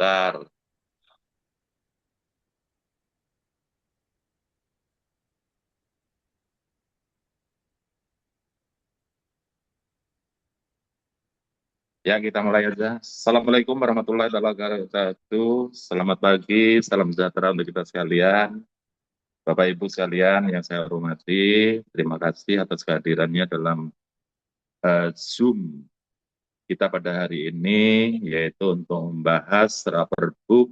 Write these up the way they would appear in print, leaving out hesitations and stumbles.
Bentar. Ya, kita mulai aja. Assalamualaikum warahmatullahi wabarakatuh. Selamat pagi, salam sejahtera untuk kita sekalian. Bapak Ibu sekalian yang saya hormati, terima kasih atas kehadirannya dalam Zoom kita pada hari ini, yaitu untuk membahas Rapergub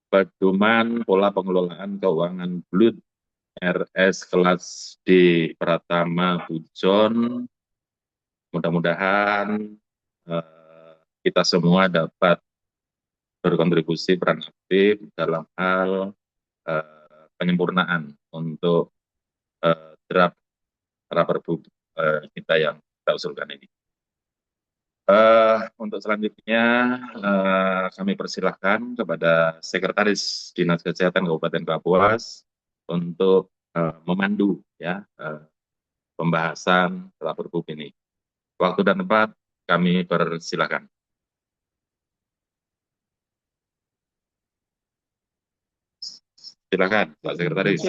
Pedoman Pola Pengelolaan Keuangan Bulut RS kelas D Pratama Pujon. Mudah-mudahan kita semua dapat berkontribusi peran aktif dalam hal penyempurnaan untuk draft Rapergub kita yang kita usulkan ini. Untuk selanjutnya kami persilahkan kepada Sekretaris Dinas Kesehatan Kabupaten Kapuas untuk memandu ya pembahasan Rapergub ini. Waktu dan tempat kami persilahkan. Silakan, Pak Sekretaris.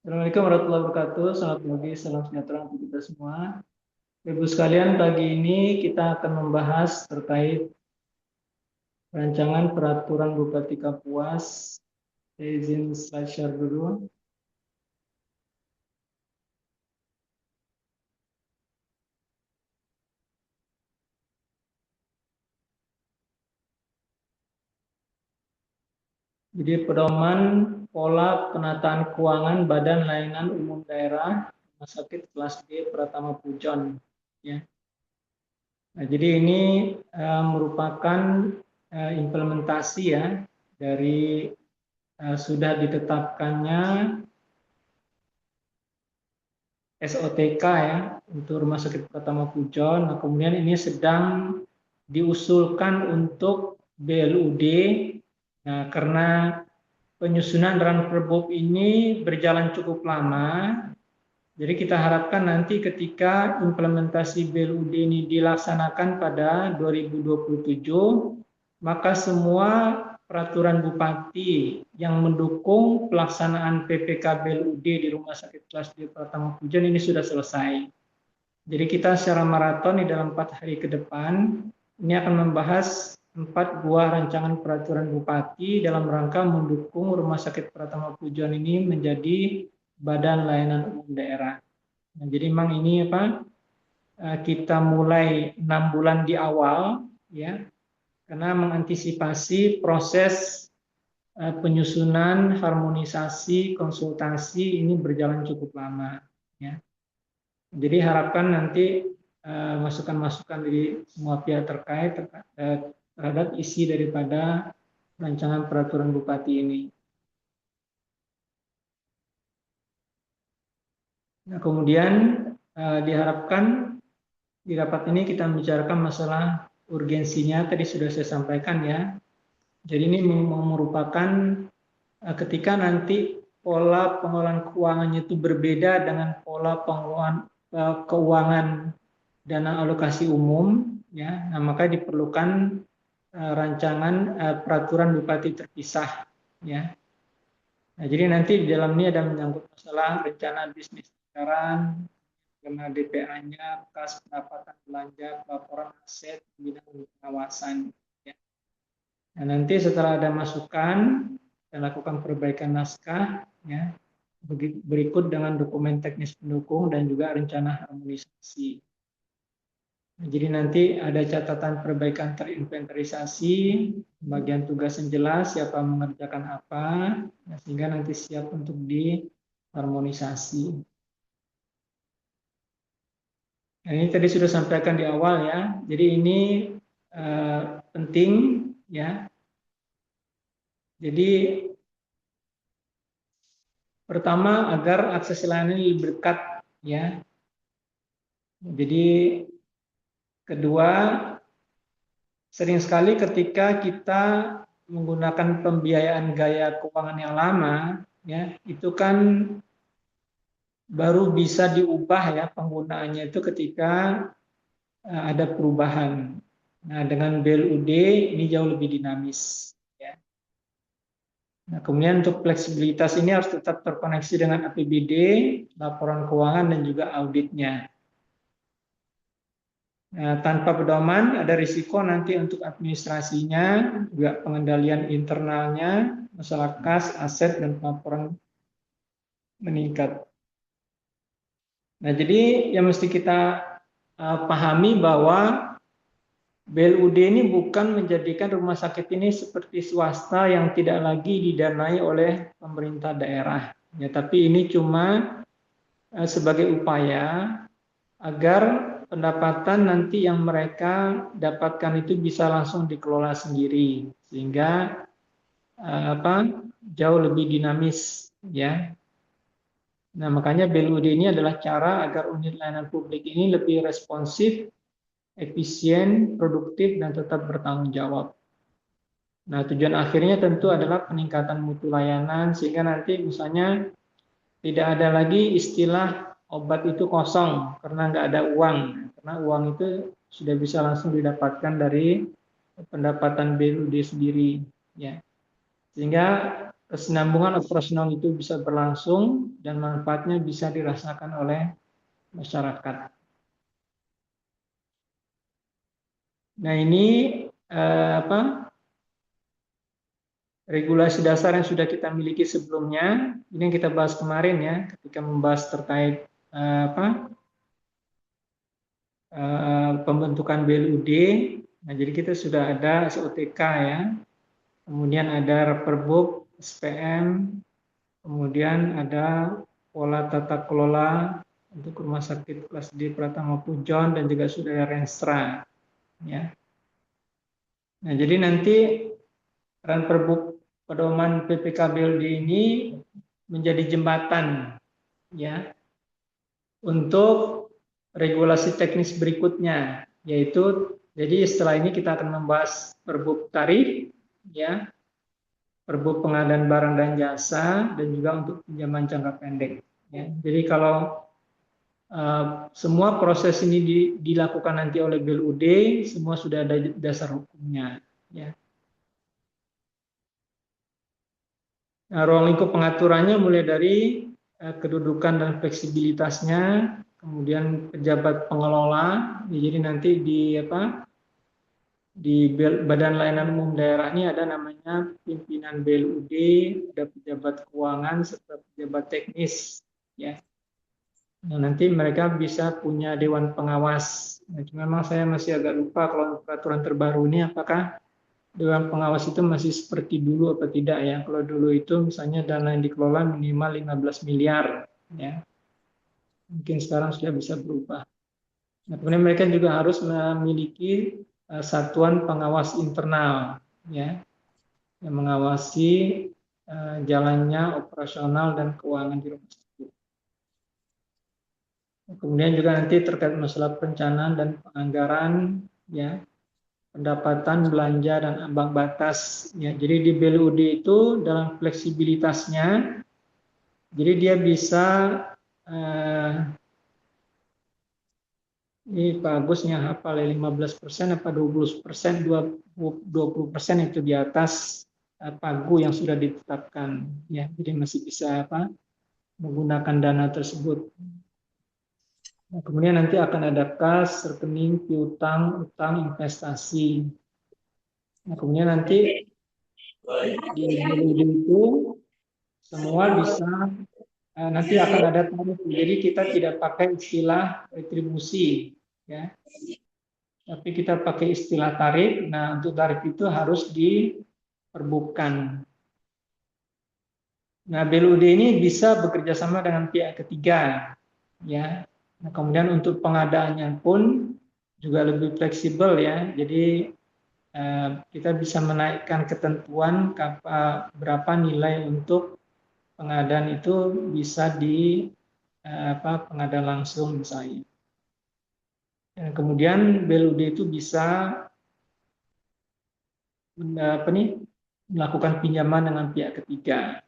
Assalamualaikum warahmatullahi wabarakatuh. Selamat pagi, salam sejahtera untuk kita semua. Ibu sekalian, pagi ini kita akan membahas terkait rancangan peraturan Bupati Kapuas. Saya izin slide share dulu. Jadi pedoman pola penataan keuangan Badan Layanan Umum Daerah Rumah Sakit Kelas D Pratama Pujon. Ya. Nah, jadi ini merupakan implementasi ya dari sudah ditetapkannya SOTK ya untuk Rumah Sakit Pratama Pujon. Nah, kemudian ini sedang diusulkan untuk BLUD. Nah, karena penyusunan Rapergub ini berjalan cukup lama, jadi kita harapkan nanti ketika implementasi BLUD ini dilaksanakan pada 2027, maka semua peraturan bupati yang mendukung pelaksanaan PPK BLUD di Rumah Sakit Kelas D Pratama Pujon ini sudah selesai. Jadi kita secara maraton di dalam 4 hari ke depan ini akan membahas 4 buah rancangan peraturan bupati dalam rangka mendukung Rumah Sakit Pratama Pujon ini menjadi Badan Layanan Umum Daerah. Nah, jadi memang ini kita mulai 6 bulan di awal ya, karena mengantisipasi proses penyusunan, harmonisasi, konsultasi ini berjalan cukup lama ya. Jadi harapkan nanti masukan-masukan dari semua pihak terkait terhadap isi daripada rancangan peraturan bupati ini. Nah, kemudian diharapkan di rapat ini kita membicarakan masalah urgensinya, tadi sudah saya sampaikan ya. Jadi ini merupakan ketika nanti pola pengelolaan keuangannya itu berbeda dengan pola pengelolaan keuangan dana alokasi umum ya, nah maka diperlukan rancangan peraturan bupati terpisah ya. Nah, jadi nanti di dalam ini ada menyangkut masalah rencana bisnis anggaran, karena DPA-nya, kas pendapatan belanja, laporan aset, bidang pengawasan. Ya. Nah, nanti setelah ada masukan, kita lakukan perbaikan naskah, ya, berikut dengan dokumen teknis pendukung dan juga rencana harmonisasi. Nah, jadi nanti ada catatan perbaikan terinventarisasi, bagian tugas yang jelas, siapa mengerjakan apa, ya, sehingga nanti siap untuk diharmonisasi. Nah, ini tadi sudah sampaikan di awal ya. Jadi ini penting ya. Jadi pertama agar akses layanan lebih dekat ya. Jadi kedua, sering sekali ketika kita menggunakan pembiayaan gaya keuangan yang lama ya, itu kan baru bisa diubah ya penggunaannya itu ketika ada perubahan. Nah, dengan BLUD ini jauh lebih dinamis. Ya. Nah, kemudian untuk fleksibilitas ini harus tetap terkoneksi dengan APBD, laporan keuangan, dan juga auditnya. Nah, tanpa pedoman ada risiko nanti untuk administrasinya, juga pengendalian internalnya, masalah kas, aset, dan pelaporan meningkat. Nah, jadi yang mesti kita pahami bahwa BLUD ini bukan menjadikan rumah sakit ini seperti swasta yang tidak lagi didanai oleh pemerintah daerah. Ya, tapi ini cuma sebagai upaya agar pendapatan nanti yang mereka dapatkan itu bisa langsung dikelola sendiri sehingga jauh lebih dinamis ya. Nah, makanya BLUD ini adalah cara agar unit layanan publik ini lebih responsif, efisien, produktif, dan tetap bertanggung jawab. Nah, tujuan akhirnya tentu adalah peningkatan mutu layanan sehingga nanti misalnya tidak ada lagi istilah obat itu kosong karena nggak ada uang. Karena uang itu sudah bisa langsung didapatkan dari pendapatan BUD sendiri. Ya. Sehingga kesinambungan operasional itu bisa berlangsung dan manfaatnya bisa dirasakan oleh masyarakat. Nah ini regulasi dasar yang sudah kita miliki sebelumnya, ini yang kita bahas kemarin ya, ketika membahas terkait pembentukan BLUD. Nah, jadi kita sudah ada SOTK ya, kemudian ada Perbup, SPM, kemudian ada pola tata kelola untuk rumah sakit kelas D Pratama Pujon dan juga sudah ada Renstra ya. Nah, jadi nanti peran Perbup pedoman PPKBLD ini menjadi jembatan ya untuk regulasi teknis berikutnya, yaitu jadi setelah ini kita akan membahas Perbup tarif ya, Perbup pengadaan barang dan jasa, dan juga untuk pinjaman jangka pendek ya. Jadi kalau semua proses ini dilakukan nanti oleh BLUD, semua sudah ada dasar hukumnya ya. Nah, ruang lingkup pengaturannya mulai dari kedudukan dan fleksibilitasnya, kemudian pejabat pengelola, jadi nanti di Badan Layanan Umum Daerah ini ada namanya pimpinan BLUD, ada pejabat keuangan serta pejabat teknis, ya. Nah, nanti mereka bisa punya dewan pengawas. Nah, memang saya masih agak lupa kalau peraturan terbaru ini apakah dewan pengawas itu masih seperti dulu atau tidak ya. Kalau dulu itu misalnya dana yang dikelola minimal 15 miliar ya. Mungkin sekarang sudah bisa berubah. Nah, kemudian mereka juga harus memiliki satuan pengawas internal ya yang mengawasi jalannya operasional dan keuangan di rumah sakit. Kemudian juga nanti terkait masalah perencanaan dan penganggaran ya, pendapatan, belanja, dan ambang batas. Ya, jadi di BLUD itu dalam fleksibilitasnya, jadi dia bisa ini Pak Agusnya hafal ya 15% apa 20%, 20% itu di atas pagu yang sudah ditetapkan. Ya, jadi masih bisa menggunakan dana tersebut. Nah, kemudian nanti akan ada kas, rekening, piutang, utang, investasi. Nah, kemudian nanti di BLUD itu semua bisa nanti akan ada tarif. Jadi kita tidak pakai istilah retribusi, ya, tapi kita pakai istilah tarif. Nah, untuk tarif itu harus diperbutkan. Nah, BLUD ini bisa bekerja sama dengan pihak ketiga, ya. Nah, kemudian untuk pengadaannya pun juga lebih fleksibel ya. Jadi kita bisa menaikkan ketentuan berapa nilai untuk pengadaan itu bisa di pengadaan langsung misalnya. Dan kemudian BLUD itu bisa melakukan pinjaman dengan pihak ketiga.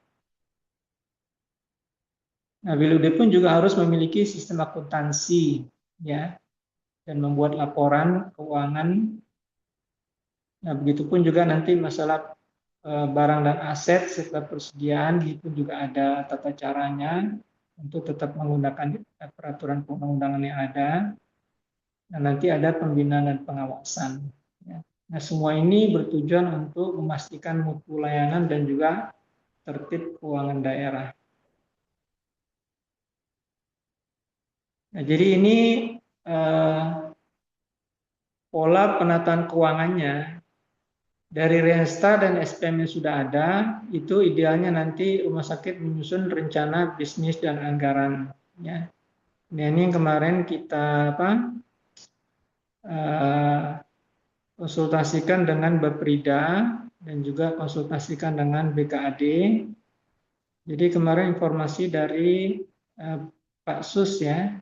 Nah, BLUD pun juga harus memiliki sistem akuntansi ya dan membuat laporan keuangan Nah, begitupun juga nanti masalah barang dan aset serta persediaan itu juga ada tata caranya untuk tetap menggunakan peraturan perundang-undangan yang ada. Dan nanti ada pembinaan dan pengawasan. Ya. Nah, semua ini bertujuan untuk memastikan mutu layanan dan juga tertib keuangan daerah. Nah, jadi ini pola penataan keuangannya dari Rensta dan SPM yang sudah ada, itu idealnya nanti rumah sakit menyusun rencana bisnis dan anggaran. Ya. Nah, ini yang kemarin kita konsultasikan dengan Baprida dan juga konsultasikan dengan BKAD. Jadi kemarin informasi dari Pak Sus ya,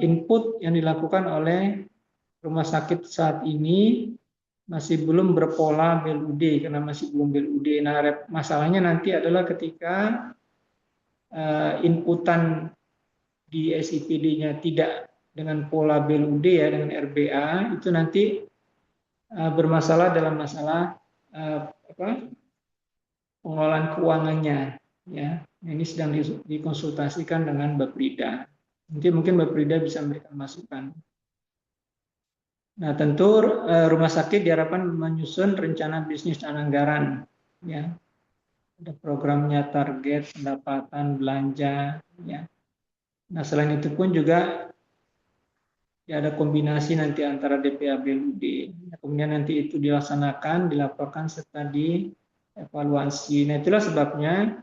input yang dilakukan oleh rumah sakit saat ini masih belum berpola BLUD karena masih belum BLUD. Nah, masalahnya nanti adalah ketika inputan di SIPD-nya tidak dengan pola BLUD ya, dengan RBA, itu nanti bermasalah dalam masalah pengelolaan keuangannya ya. Ini sedang dikonsultasikan dengan Baprida. Nanti mungkin Baprida bisa memberikan masukan. Nah, tentu rumah sakit diharapkan menyusun rencana bisnis dan anggaran ya. Ada programnya, target, pendapatan, belanja ya. Nah, selain itu pun juga ya ada kombinasi nanti antara DPA BLUD. Nah, kemudian nanti itu dilaksanakan, dilaporkan serta dievaluasi. Nah, itulah sebabnya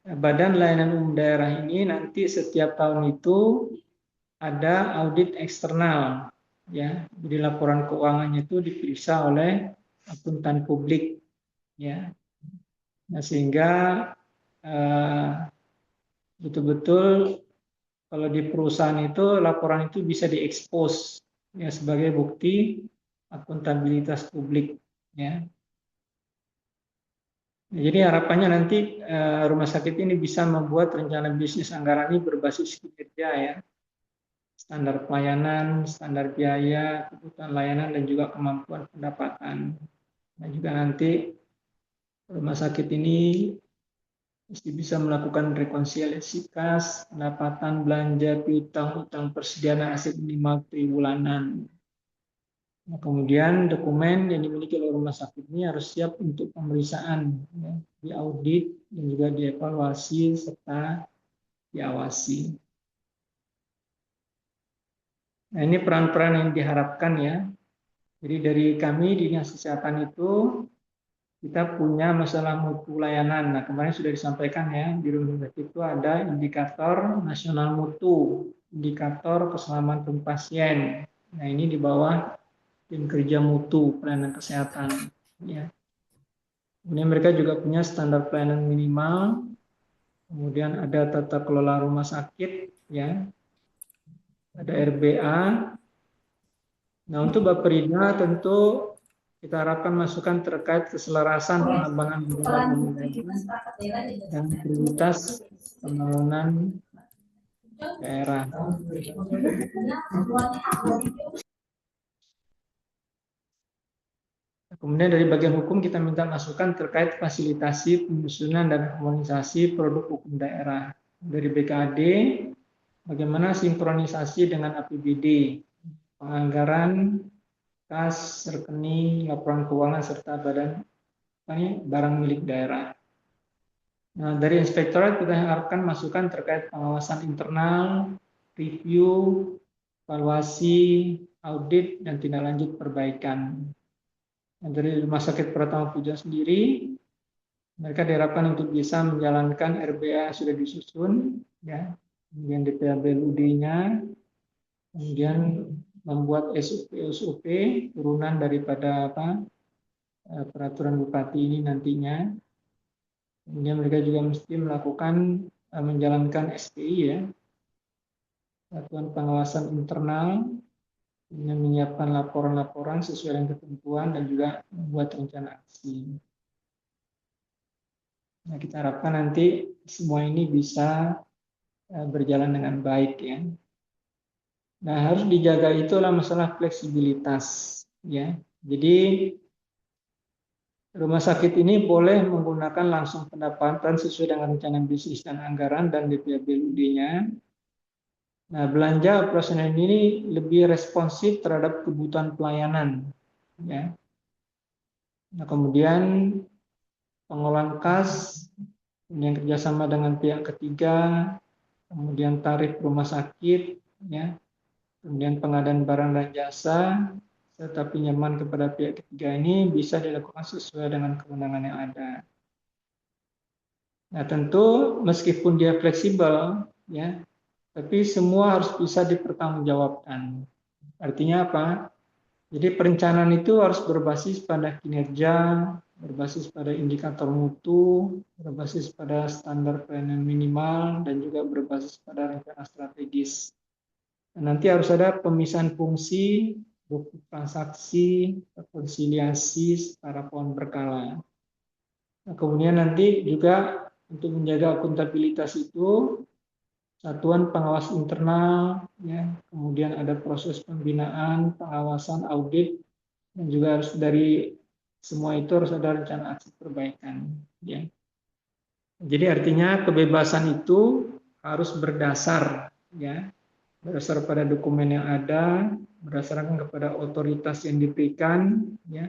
Badan Layanan Umum Daerah ini nanti setiap tahun itu ada audit eksternal, ya. Jadi laporan keuangannya itu diperiksa oleh akuntan publik, ya. Nah, sehingga betul-betul kalau di perusahaan itu laporan itu bisa diekspos, ya, sebagai bukti akuntabilitas publik, ya. Nah, jadi harapannya nanti rumah sakit ini bisa membuat rencana bisnis anggaran ini berbasis kinerja ya, standar pelayanan, standar biaya, kebutuhan layanan dan juga kemampuan pendapatan. Nah, juga nanti rumah sakit ini mesti bisa melakukan rekonsiliasi kas, pendapatan, belanja, piutang, utang persediaan aset minimal tribulanan. Nah, kemudian dokumen yang dimiliki oleh rumah sakit ini harus siap untuk pemeriksaan, ya, diaudit dan juga dievaluasi serta diawasi. Nah, ini peran-peran yang diharapkan ya. Jadi dari kami di Dinas Kesehatan itu kita punya masalah mutu layanan. Nah, kemarin sudah disampaikan ya, di rumah sakit itu ada indikator nasional mutu, indikator keselamatan pasien. Nah, ini di bawah tim kerja mutu pelayanan kesehatan. Ya. Kemudian mereka juga punya standar pelayanan minimal, kemudian ada tata kelola rumah sakit, ya, ada RBA. Nah, untuk Baperida tentu kita harapkan masukan terkait keselarasan pengembangan dan prioritas pembangunan daerah. Kemudian dari bagian hukum kita minta masukan terkait fasilitasi penyusunan dan harmonisasi produk hukum daerah. Dari BKAD, bagaimana sinkronisasi dengan APBD, penganggaran, kas, rekening, laporan keuangan, serta barang milik daerah. Nah, dari inspektorat kita harapkan masukan terkait pengawasan internal, review, evaluasi, audit, dan tindak lanjut perbaikan. Dan dari Rumah Sakit Pratama Puja sendiri, mereka diharapkan untuk bisa menjalankan RBA yang sudah disusun, ya, kemudian DPA BLUD-nya, kemudian membuat SOP turunan daripada peraturan bupati ini nantinya. Kemudian mereka juga mesti melakukan menjalankan SPI ya, satuan pengawasan internal, dengan menyiapkan laporan-laporan sesuai dengan ketentuan dan juga membuat rencana aksi. Nah, kita harapkan nanti semua ini bisa berjalan dengan baik ya. Nah, harus dijaga itulah masalah fleksibilitas ya. Jadi rumah sakit ini boleh menggunakan langsung pendapatan sesuai dengan rencana bisnis dan anggaran dan DPA BLUD-nya. Nah, belanja operasional ini lebih responsif terhadap kebutuhan pelayanan, ya. Nah, kemudian pengolahan kas, kemudian kerjasama dengan pihak ketiga, kemudian tarif rumah sakit, ya, kemudian pengadaan barang dan jasa, serta pinjaman kepada pihak ketiga ini bisa dilakukan sesuai dengan kewenangan yang ada. Nah, tentu meskipun dia fleksibel, ya, tapi semua harus bisa dipertanggungjawabkan. Artinya apa? Jadi perencanaan itu harus berbasis pada kinerja, berbasis pada indikator mutu, berbasis pada standar pelayanan minimal, dan juga berbasis pada rencana strategis. Dan nanti harus ada pemisahan fungsi, buku transaksi, rekonsiliasi secara pohon berkala. Nah, kemudian nanti juga untuk menjaga akuntabilitas itu, satuan pengawas internal, ya, kemudian ada proses pembinaan, pengawasan, audit, dan juga harus dari semua itu harus ada rencana aksi perbaikan. Ya. Jadi artinya kebebasan itu harus berdasar, ya, berdasar pada dokumen yang ada, berdasarkan kepada otoritas yang diberikan, ya.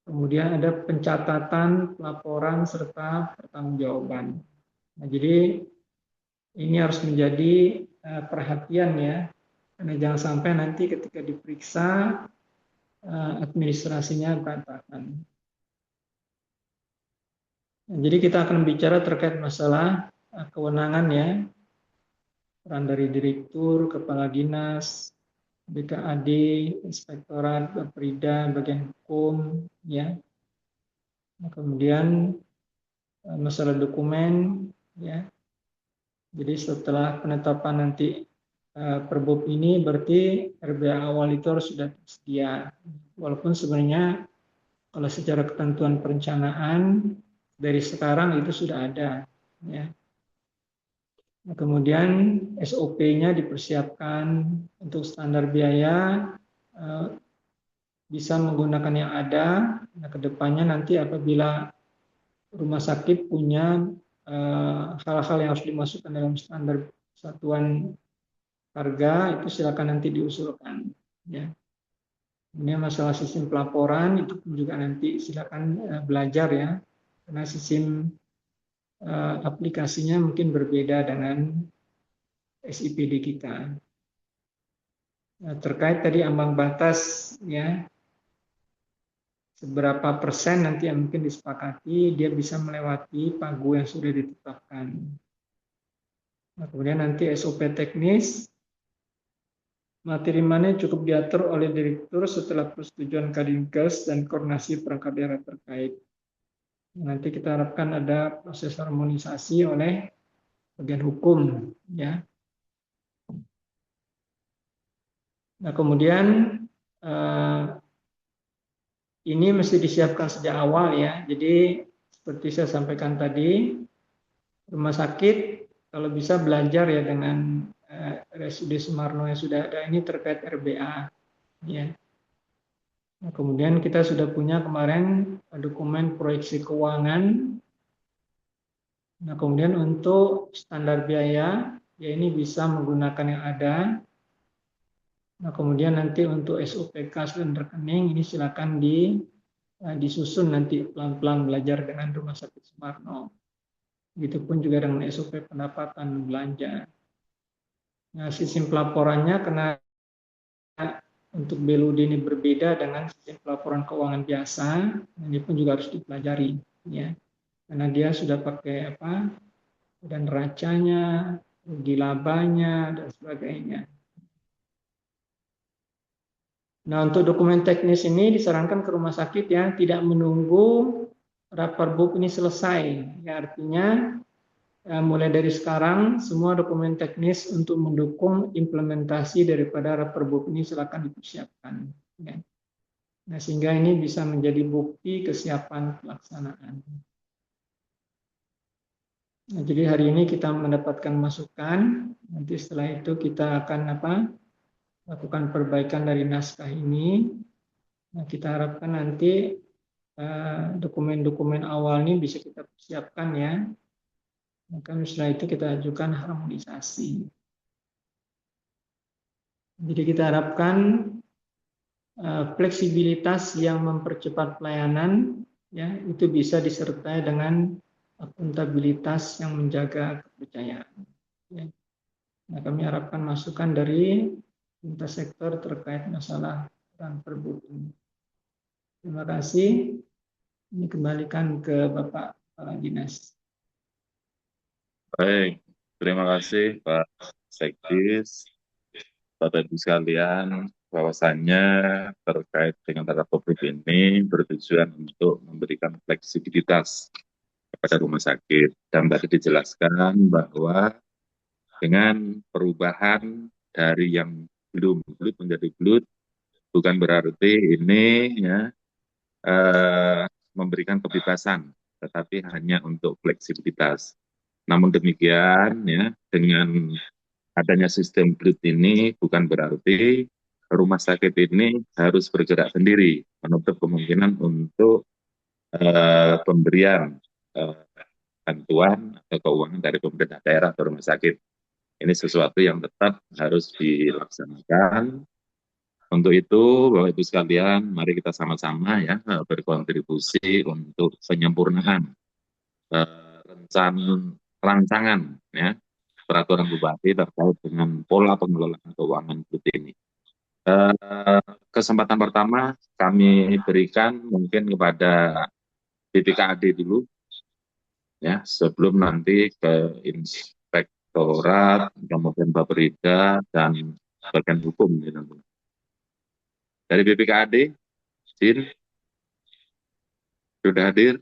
Kemudian ada pencatatan, pelaporan, serta pertanggungjawaban. Nah, jadi ini harus menjadi perhatian, ya, karena jangan sampai nanti ketika diperiksa administrasinya berantakan. Nah, jadi kita akan bicara terkait masalah kewenangan, ya, peran dari direktur, kepala dinas, BKAD, inspektorat, Baprida, bagian hukum, ya. Nah, kemudian masalah dokumen, ya. Jadi setelah penetapan nanti perbub ini berarti RBA awal itu harus sudah tersedia. Walaupun sebenarnya kalau secara ketentuan perencanaan dari sekarang itu sudah ada, ya. Nah, kemudian SOP-nya dipersiapkan untuk standar biaya bisa menggunakan yang ada. Nah, kedepannya nanti apabila rumah sakit punya hal-hal yang harus dimasukkan dalam standar satuan harga itu silakan nanti diusulkan, ya. Ini masalah sistem pelaporan itu pun juga nanti silakan belajar, ya, karena sistem aplikasinya mungkin berbeda dengan SIPD kita. Nah, terkait tadi ambang batas, ya, seberapa persen nanti yang mungkin disepakati dia bisa melewati pagu yang sudah ditetapkan. Nah, kemudian nanti SOP teknis, materi mana cukup diatur oleh direktur setelah persetujuan Kadinkes dan koordinasi perangkat daerah terkait. Nanti kita harapkan ada proses harmonisasi oleh bagian hukum, ya. Nah, kemudian ini mesti disiapkan sejak awal, ya. Jadi seperti saya sampaikan tadi, rumah sakit kalau bisa belajar, ya, dengan RSUD Sumarno yang sudah ada ini terkait RBA, ya. Nah, kemudian kita sudah punya kemarin dokumen proyeksi keuangan. Nah, kemudian untuk standar biaya, ya, ini bisa menggunakan yang ada. Nah, kemudian nanti untuk SOP kas dan rekening ini silakan disusun nanti pelan-pelan belajar dengan Rumah Sakit Sumarno. Begitupun juga dengan SOP pendapatan belanja. Nah, sistem pelaporannya karena untuk BLUD ini berbeda dengan sistem pelaporan keuangan biasa, ini pun juga harus dipelajari, ya. Karena dia sudah pakai apa? Dan neracanya, rugi labanya, dan sebagainya. Nah, untuk dokumen teknis ini disarankan ke rumah sakit yang tidak menunggu Raperbub ini selesai. Ya, artinya mulai dari sekarang semua dokumen teknis untuk mendukung implementasi daripada Raperbub ini silakan dipersiapkan. Ya. Nah, sehingga ini bisa menjadi bukti kesiapan pelaksanaan. Nah, jadi hari ini kita mendapatkan masukan. Nanti setelah itu kita akan lakukan perbaikan dari naskah ini. Nah, kita harapkan nanti dokumen-dokumen awal ini bisa kita persiapkan ya. Maka setelah itu kita ajukan harmonisasi. Jadi kita harapkan fleksibilitas yang mempercepat pelayanan ya itu bisa disertai dengan akuntabilitas yang menjaga kepercayaan. Ya. Nah, kami harapkan masukan dari lintas sektor terkait masalah dan perbuk ini. Terima kasih. Ini kembalikan ke Bapak Kepala Dinas. Baik, terima kasih Pak Sekdis, Bapak Ibu sekalian, bahwasannya terkait dengan tata tertib ini bertujuan untuk memberikan fleksibilitas kepada rumah sakit. Dan tadi dijelaskan bahwa dengan perubahan dari yang belum bulat menjadi bulat, bukan berarti ini ya eh, memberikan kebebasan, tetapi hanya untuk fleksibilitas. Namun demikian, ya, dengan adanya sistem BLIT ini bukan berarti rumah sakit ini harus bergerak sendiri, menutup kemungkinan untuk pemberian eh, bantuan atau keuangan dari pemerintah daerah atau rumah sakit. Ini sesuatu yang tetap harus dilaksanakan. Untuk itu, Bapak Ibu sekalian, mari kita sama-sama ya berkontribusi untuk penyempurnaan rancangan ya peraturan bupati terkait dengan pola pengelolaan keuangan BUT ini. Eh, Kesempatan pertama kami berikan mungkin kepada BPKAD dulu ya sebelum nanti ke Inspektorat, kemudian Bapperida dan bagian hukum ya, nanti. Dari BPKAD, Jin sudah hadir,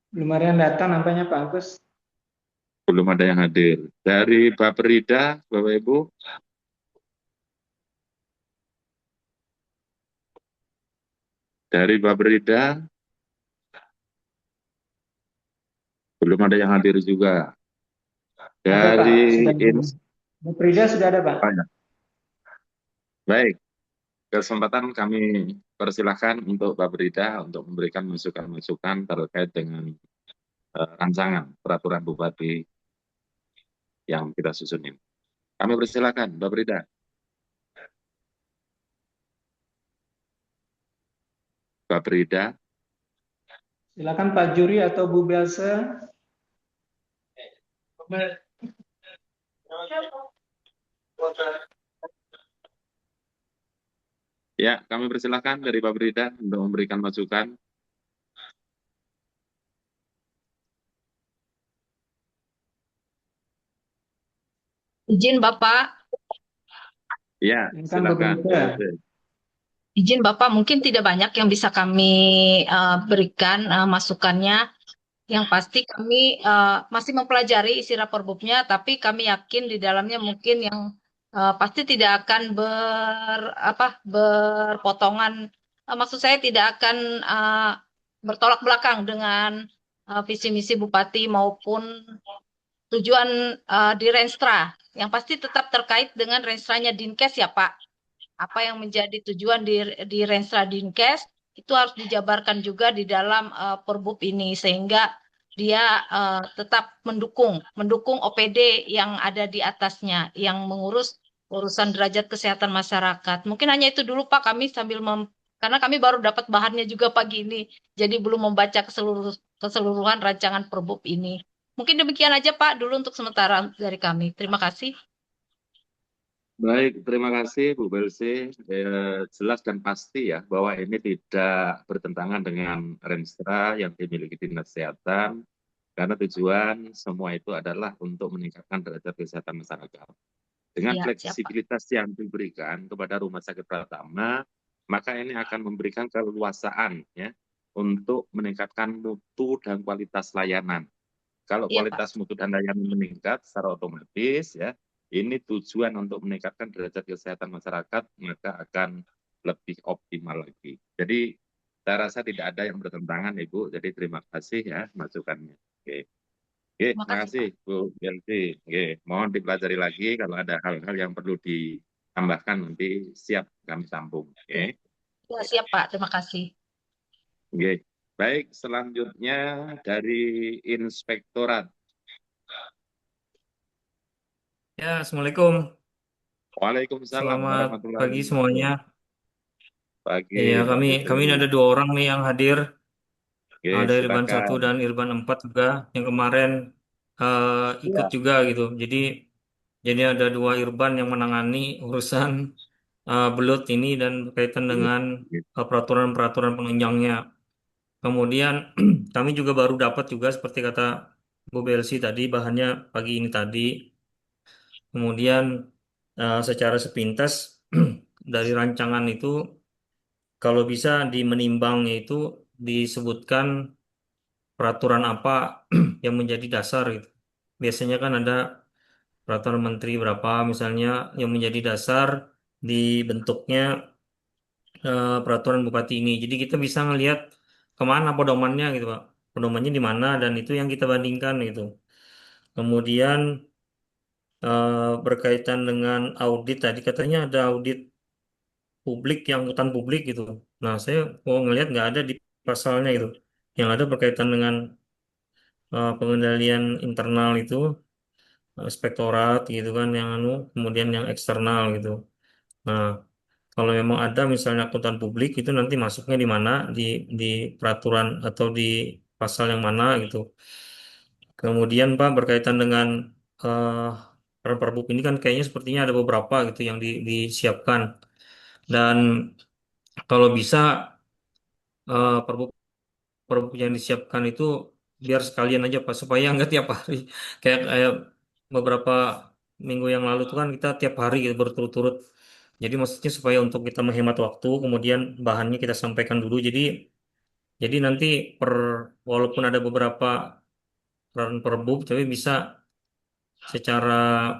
Belum ada yang datang nampaknya Pak Agus. belum ada yang hadir. Dari Bapperida, Bapak Ibu, dari Bapperida belum ada yang hadir juga. Ada Pak, Dari sudah ada. Bu Prida sudah ada Pak. Baik, kesempatan kami persilahkan untuk Pak Brida untuk memberikan masukan-masukan terkait dengan rancangan peraturan bupati yang kita susun ini. Kami persilahkan, Pak Brida. Pak Brida, Silakan Pak Juri atau Bu Belsa. ya kami persilahkan dari Pak Brida untuk memberikan masukan. Izin Bapak, Ya, silakan. izin Bapak mungkin tidak banyak yang bisa kami berikan masukannya. Yang pasti kami masih mempelajari isi rapor BUP-nya, tapi kami yakin di dalamnya mungkin yang pasti tidak akan berpotongan. Maksud saya tidak akan bertolak belakang dengan visi misi Bupati maupun tujuan di Renstra. Yang pasti tetap terkait dengan Renstranya Dinkes ya Pak. Apa yang menjadi tujuan di Renstra Dinkes itu harus dijabarkan juga di dalam Perbub ini sehingga dia tetap mendukung OPD yang ada di atasnya yang mengurus urusan derajat kesehatan masyarakat. Mungkin hanya itu dulu Pak, kami sambil karena kami baru dapat bahannya juga pagi ini, jadi belum membaca keseluruhan rancangan Perbub ini. Mungkin demikian aja Pak dulu untuk sementara dari kami. Terima kasih. Baik, terima kasih Bu Belsi. Jelas dan pasti ya bahwa ini tidak bertentangan dengan Renstra yang dimiliki Dinas Kesehatan, karena tujuan semua itu adalah untuk meningkatkan derajat kesehatan masyarakat. Dengan Ya, siapa? fleksibilitas yang diberikan kepada Rumah Sakit Pratama, maka ini akan memberikan keleluasaan ya untuk meningkatkan mutu dan kualitas layanan. Kalau Iya, Pak. kualitas mutu dan layanan meningkat secara otomatis ya, ini tujuan untuk meningkatkan derajat kesehatan masyarakat, maka akan lebih optimal lagi. Jadi saya rasa tidak ada yang bertentangan Ibu, jadi terima kasih ya masukannya. Oke. Oke, Terima terima kasih, kasih Pak. Bu Yelti. Oke, mohon dipelajari lagi kalau ada hal-hal yang perlu ditambahkan nanti siap kami tampung. Oke. Ya, siap Pak, terima kasih. Oke. Baik, selanjutnya dari Inspektorat. Ya, Assalamualaikum. Waalaikumsalam Selamat warahmatullahi pagi wabarakatuh. semuanya. Pagi, Iya, Pak kami ini Fitri. ada 2 orang nih yang hadir. Oke, Ada Irban 1 silakan. dan Irban 4 juga yang kemarin ikut Ya. juga gitu. Jadi ada 2 Irban yang menangani urusan belut ini dan berkaitan dengan peraturan-peraturan penunjangnya. Kemudian kami juga baru dapat juga seperti kata Bu Belsi tadi bahannya pagi ini tadi. Kemudian secara sepintas dari rancangan itu kalau bisa di menimbangnya itu disebutkan peraturan apa yang menjadi dasar gitu. Biasanya kan ada peraturan menteri berapa misalnya yang menjadi dasar dibentuknya peraturan bupati ini. Jadi kita bisa ngelihat kemana pedomannya gitu Pak. Pedomannya di mana dan itu yang kita bandingkan gitu. Kemudian berkaitan dengan audit tadi katanya ada audit publik yang hutan publik gitu. Nah, saya mau ngelihat nggak ada di pasalnya itu. Yang ada berkaitan dengan pengendalian internal itu, inspektorat gitu kan, yang kemudian yang eksternal gitu. Nah, kalau memang ada misalnya akuntan publik itu nanti masuknya di mana, di peraturan atau di pasal yang mana gitu. Kemudian Pak berkaitan dengan eh, peran Perbuk ini kan kayaknya sepertinya ada beberapa gitu yang disiapkan. Dan kalau bisa Perbuk Perbuk yang disiapkan itu biar sekalian aja Pak supaya nggak tiap hari kayak beberapa minggu yang lalu tuh kan kita tiap hari gitu berturut-turut. Jadi maksudnya supaya untuk kita menghemat waktu, kemudian bahannya kita sampaikan dulu. Jadi nanti per walaupun ada beberapa peran perbuk, tapi bisa secara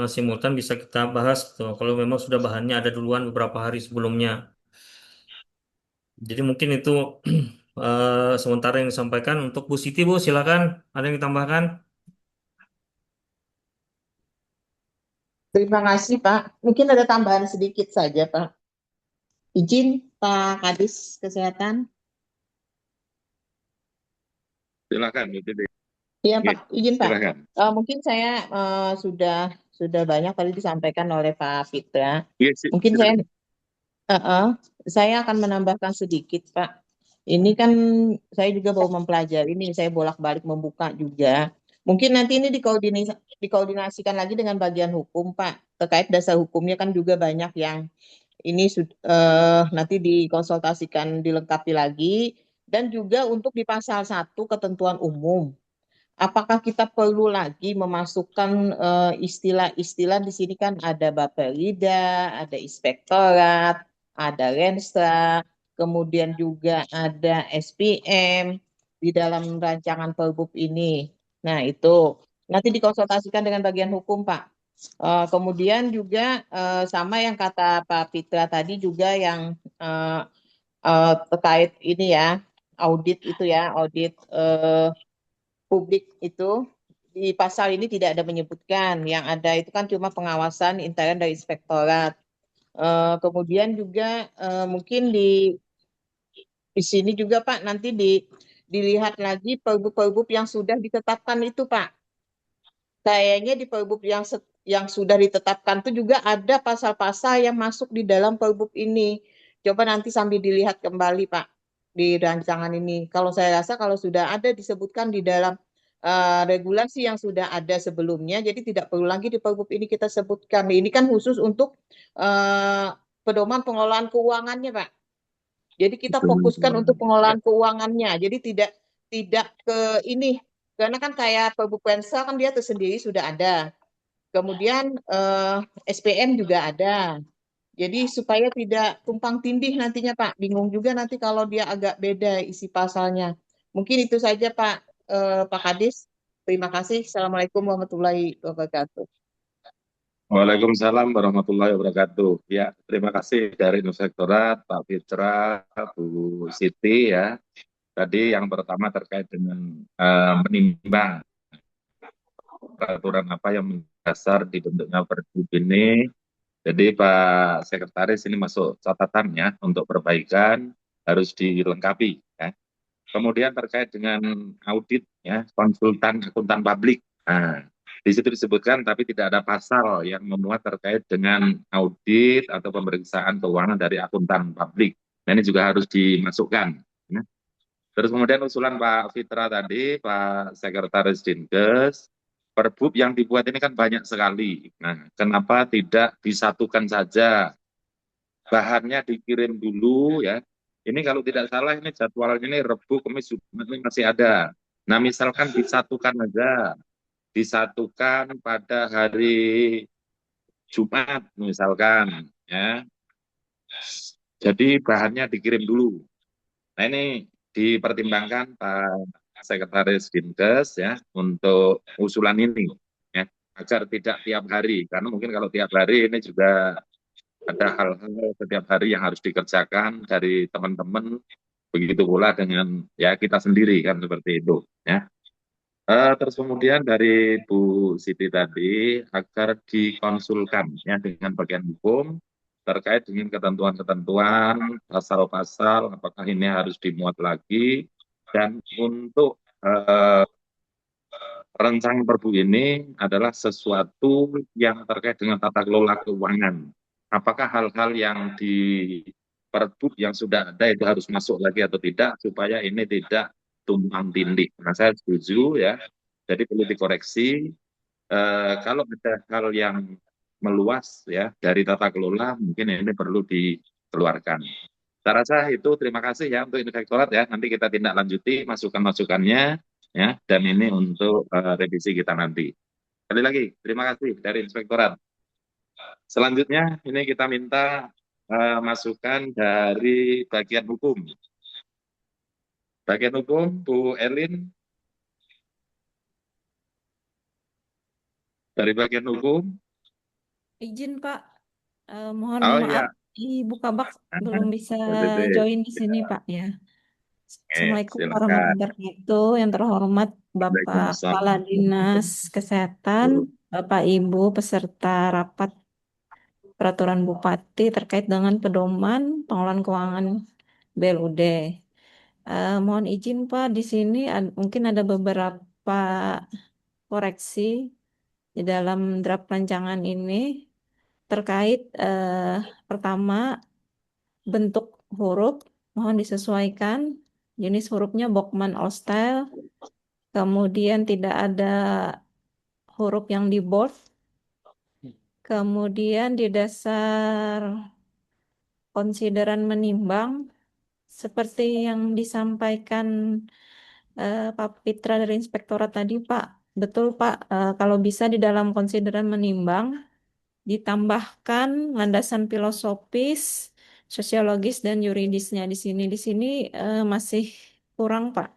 simultan bisa kita bahas tuh. Kalau memang sudah bahannya ada duluan beberapa hari sebelumnya. Jadi mungkin itu sementara yang disampaikan untuk Bu Siti, Bu, silakan. Ada yang ditambahkan? Terima kasih, Pak. Mungkin ada tambahan sedikit saja, Pak. Izin, Pak Kadis Kesehatan. Silakan, Bu Fitri. Iya, Oke, Pak. Izin, Pak. silakan. Mungkin saya sudah banyak tadi disampaikan oleh Pak Fitra. Iya, Mungkin silakan. saya akan menambahkan sedikit, Pak. Ini kan saya juga baru mempelajari ini, saya bolak-balik membuka juga. Mungkin nanti ini dikoordinasikan lagi dengan bagian hukum, Pak. Terkait dasar hukumnya kan juga banyak yang ini nanti dikonsultasikan dilengkapi lagi dan juga untuk di pasal 1 ketentuan umum. Apakah kita perlu lagi memasukkan istilah-istilah di sini kan ada Bapelida, ada Inspektorat, ada Renstra, kemudian juga ada SPM di dalam rancangan Perbup ini. Nah, itu nanti dikonsultasikan dengan bagian hukum, Pak. Kemudian juga sama yang kata Pak Fitra tadi juga yang terkait ini ya, audit itu ya, audit publik itu di pasal ini tidak ada menyebutkan. Yang ada itu kan cuma pengawasan intern dari inspektorat. Kemudian juga mungkin di sini juga Pak nanti dilihat lagi pergub-pergub yang sudah ditetapkan itu Pak. Kayaknya di pergub yang sudah ditetapkan itu juga ada pasal-pasal yang masuk di dalam pergub ini. Coba nanti sambil dilihat kembali Pak di rancangan ini. Kalau saya rasa kalau sudah ada disebutkan di dalam regulasi yang sudah ada sebelumnya, jadi tidak perlu lagi di pergub ini kita sebutkan. Ini kan khusus untuk pedoman pengelolaan keuangannya Pak. Jadi kita fokuskan untuk pengelolaan keuangannya. Jadi tidak ke ini karena kan kayak Perbup Pensel kan dia tersendiri sudah ada. Kemudian SPM juga ada. Jadi supaya tidak tumpang tindih nantinya Pak. Bingung juga nanti kalau dia agak beda isi pasalnya. Mungkin itu saja Pak Kadis. Terima kasih. Assalamualaikum warahmatullahi wabarakatuh. Waalaikumsalam warahmatullahi wabarakatuh. Ya, terima kasih dari Inspektorat, Pak Fitra, Bu Siti ya. Tadi yang pertama terkait dengan menimbang peraturan apa yang mendasar dibentuknya Pergub ini. Jadi Pak Sekretaris ini masuk catatannya untuk perbaikan harus dilengkapi. Ya. Kemudian terkait dengan audit, ya, konsultan akuntan publik. Nah, di situ disebutkan tapi tidak ada pasal yang memuat terkait dengan audit atau pemeriksaan keuangan dari akuntan publik. Nah, ini juga harus dimasukkan. Ya. Terus kemudian usulan Pak Fitra tadi, Pak Sekretaris Dinkes, Perbub yang dibuat ini kan banyak sekali. Nah, kenapa tidak disatukan saja? Bahannya dikirim dulu ya. Ini kalau tidak salah ini jadwalnya ini Rebu, Kamis, Jumat ini masih ada. Nah, misalkan disatukan aja, disatukan pada hari Jumat misalkan ya. Jadi bahannya dikirim dulu. Nah, ini dipertimbangkan Pak Sekretaris Dinkes ya untuk usulan ini ya agar tidak tiap hari karena mungkin kalau tiap hari ini juga ada hal-hal setiap hari yang harus dikerjakan dari teman-teman begitu pula dengan ya kita sendiri kan seperti itu ya. Terus kemudian dari Bu Siti tadi agar dikonsulkan ya dengan bagian hukum terkait dengan ketentuan-ketentuan, pasal-pasal, apakah ini harus dimuat lagi, dan untuk rencana Perbu ini adalah sesuatu yang terkait dengan tata kelola keuangan. Apakah hal-hal yang di Perbu yang sudah ada itu harus masuk lagi atau tidak, supaya ini tidak tumpang tindih. Nah, saya setuju ya, jadi perlu dikoreksi. Kalau ada hal yang meluas ya dari tata kelola, mungkin ini perlu dikeluarkan. Saya rasa itu terima kasih ya untuk Inspektorat ya. Nanti kita tindak lanjuti masukan-masukannya ya dan ini untuk revisi kita nanti. Sekali lagi terima kasih dari Inspektorat. Selanjutnya ini kita minta masukan dari bagian hukum. Bagian hukum Bu Elin dari bagian hukum. Izin Pak, mohon Oh maaf, ya, Ibu Kabak belum bisa positif. join di sini Ya, Pak ya. oke, Assalamualaikum silakan. warahmatullahi wabarakatuh. Yang terhormat Bapak Kepala Waalaikumsalam. Dinas Kesehatan, Bapak Ibu peserta rapat peraturan Bupati terkait dengan pedoman pengelolaan keuangan BLUD. Mohon izin Pak, di sini mungkin ada beberapa koreksi di dalam draft rancangan ini terkait pertama bentuk huruf mohon disesuaikan, jenis hurufnya Bokman All Style, kemudian tidak ada huruf yang di bold, kemudian di dasar konsideran menimbang seperti yang disampaikan Pak Pitra dari Inspektorat tadi Pak, betul Pak. Kalau bisa di dalam konsideran menimbang ditambahkan landasan filosofis, sosiologis dan yuridisnya di sini. Di sini masih kurang, Pak,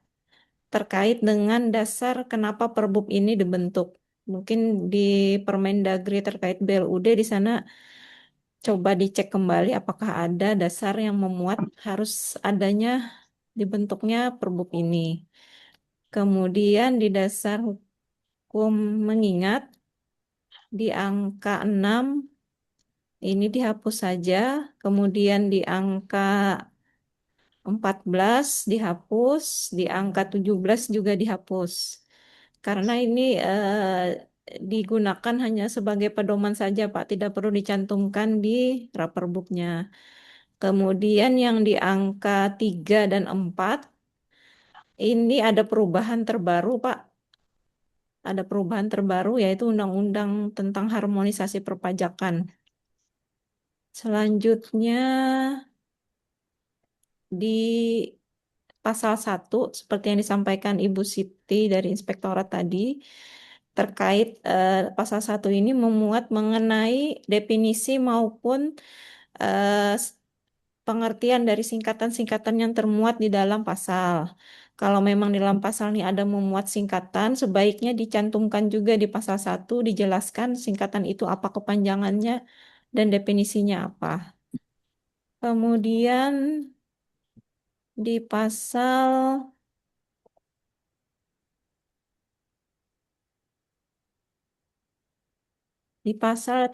terkait dengan dasar kenapa Perbub ini dibentuk. Mungkin di Permendagri terkait BLUD di sana coba dicek kembali apakah ada dasar yang memuat harus adanya dibentuknya Perbub ini. Kemudian di dasar hukum mengingat di angka 6 ini dihapus saja, kemudian di angka 14 dihapus, di angka 17 juga dihapus. Karena ini digunakan hanya sebagai pedoman saja, Pak, tidak perlu dicantumkan di Raperbooknya. Kemudian yang di angka 3 dan 4 ini ada perubahan terbaru, Pak. Ada perubahan terbaru yaitu Undang-Undang tentang Harmonisasi Perpajakan. Selanjutnya di pasal 1 seperti yang disampaikan Ibu Siti dari Inspektorat tadi terkait pasal 1 ini memuat mengenai definisi maupun eh, pengertian dari singkatan-singkatan yang termuat di dalam pasal. Kalau memang di dalam pasal ini ada memuat singkatan, sebaiknya dicantumkan juga di pasal 1, dijelaskan singkatan itu apa kepanjangannya dan definisinya apa. Kemudian di pasal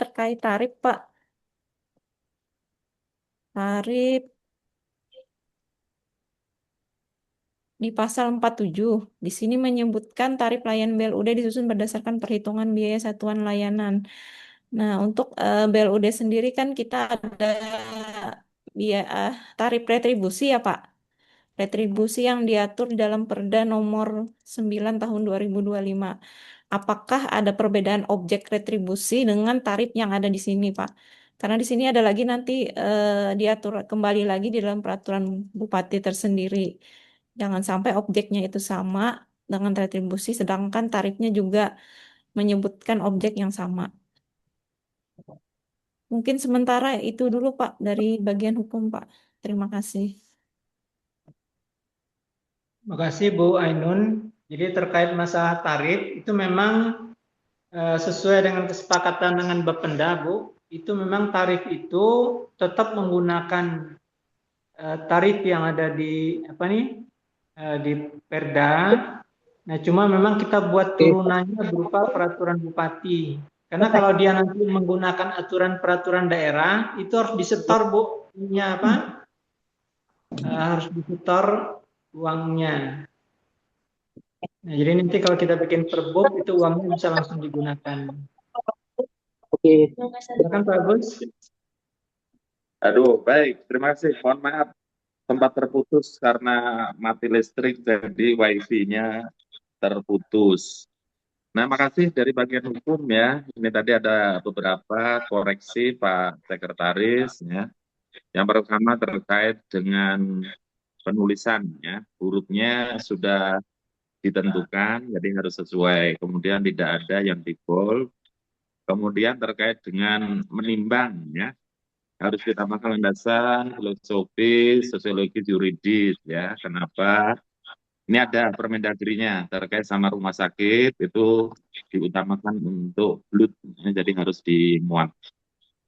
terkait tarif, Pak. tarif di pasal 47. Di sini menyebutkan tarif layanan BLUD disusun berdasarkan perhitungan biaya satuan layanan. Nah, untuk BLUD sendiri kan kita ada biaya tarif retribusi ya, Pak. Retribusi yang diatur di dalam Perda nomor 9 tahun 2025. Apakah ada perbedaan objek retribusi dengan tarif yang ada di sini, Pak? Karena di sini ada lagi nanti diatur kembali lagi di dalam peraturan bupati tersendiri. Jangan sampai objeknya itu sama dengan retribusi, sedangkan tarifnya juga menyebutkan objek yang sama. Mungkin sementara itu dulu, Pak, dari bagian hukum, Pak. Terima kasih. Terima kasih Bu Ainun. Jadi terkait masalah tarif itu memang sesuai dengan kesepakatan dengan Bapenda, Bu. Itu memang tarif itu tetap menggunakan tarif yang ada di di Perda. Nah, cuma memang kita buat turunannya berupa peraturan bupati. Karena kalau dia nanti menggunakan aturan peraturan daerah, itu harus disetor, Bu. Ininya apa? Harus disetor uangnya. Nah, jadi nanti kalau kita bikin perbub, itu uangnya bisa langsung digunakan. Oke. Silakan Pak Agus. Aduh, baik. Terima kasih. Mohon maaf. Sempat terputus karena mati listrik, jadi wifi-nya terputus. Nah, makasih dari bagian hukum ya. Ini tadi ada beberapa koreksi Pak Sekretaris ya. Yang pertama terkait dengan penulisan ya. Hurufnya sudah ditentukan, jadi harus sesuai. Kemudian tidak ada yang di bold. Kemudian terkait dengan menimbang ya. Harus ditambahkan landasan filosofis, sosiologis, yuridis ya. Kenapa? Ini ada Permendagrinya terkait sama rumah sakit itu diutamakan untuk BLUT, ya, jadi harus dimuat.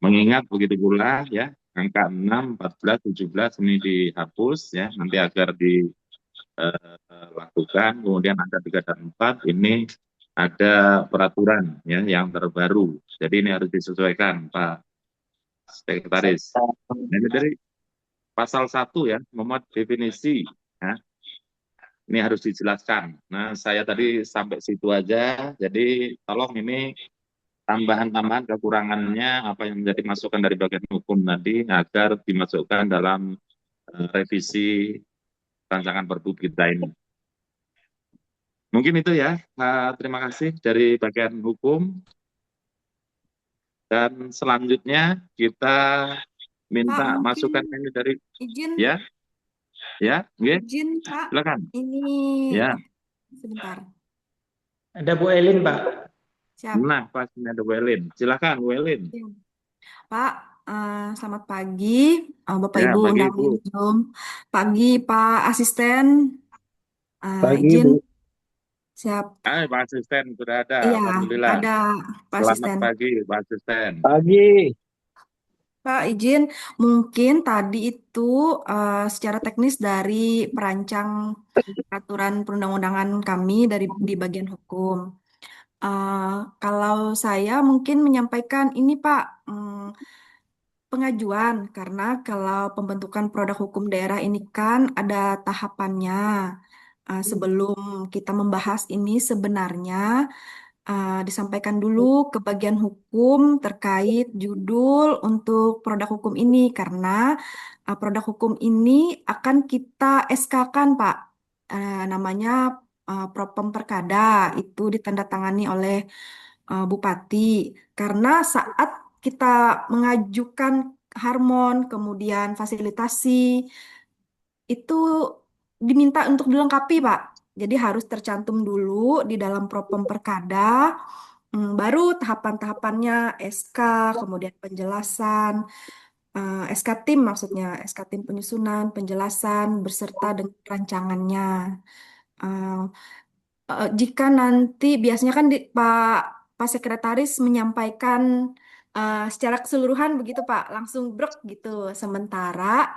Mengingat begitu pula ya angka 6, 14, 17 ini dihapus ya nanti agar dilakukan. Kemudian angka 3 dan 4 ini ada peraturan ya yang terbaru. Jadi ini harus disesuaikan Pak Sekretaris. Nah, ini dari pasal 1 ya, memuat definisi. Ya. Ini harus dijelaskan. Nah, saya tadi sampai situ aja. Jadi tolong ini tambahan-tambahan kekurangannya, apa yang menjadi masukan dari bagian hukum tadi, agar dimasukkan dalam revisi rancangan Pergub kita ini. Mungkin itu ya. Terima kasih dari bagian hukum. Dan selanjutnya kita minta Pak, mungkin masukan ini dari izin, ya, nggih. izin Pak, Silakan. ini Ya. sebentar. Ada Bu Elin, Pak. Siap. Nah, pas ini ada Welin. Silakan, Welin. Pak, selamat pagi, Bapak Ya, Ibu pagi, undangan Bu. di Zoom. Pagi Pak Asisten, Pagi, izin Bu. siap. Pak Asisten sudah ada, Iya, Alhamdulillah. ada Pak Selamat Asisten. pagi, Pak Asisten. Pagi. Pak, izin mungkin tadi itu secara teknis dari perancang peraturan perundang-undangan kami di bagian hukum. Kalau saya mungkin menyampaikan ini Pak, pengajuan karena kalau pembentukan produk hukum daerah ini kan ada tahapannya. Sebelum kita membahas ini sebenarnya disampaikan dulu ke bagian hukum terkait judul untuk produk hukum ini karena produk hukum ini akan kita SK-kan Pak. Namanya Propem Perkada itu ditandatangani oleh Bupati karena saat kita mengajukan harmon kemudian fasilitasi itu diminta untuk dilengkapi Pak. Jadi harus tercantum dulu di dalam Propem Perkada. Baru tahapan-tahapannya SK, kemudian penjelasan, SK tim maksudnya, SK tim penyusunan, penjelasan, beserta dengan rancangannya. Eh, Jika nanti biasanya kan Pak Sekretaris menyampaikan secara keseluruhan begitu Pak, langsung brek gitu. Sementara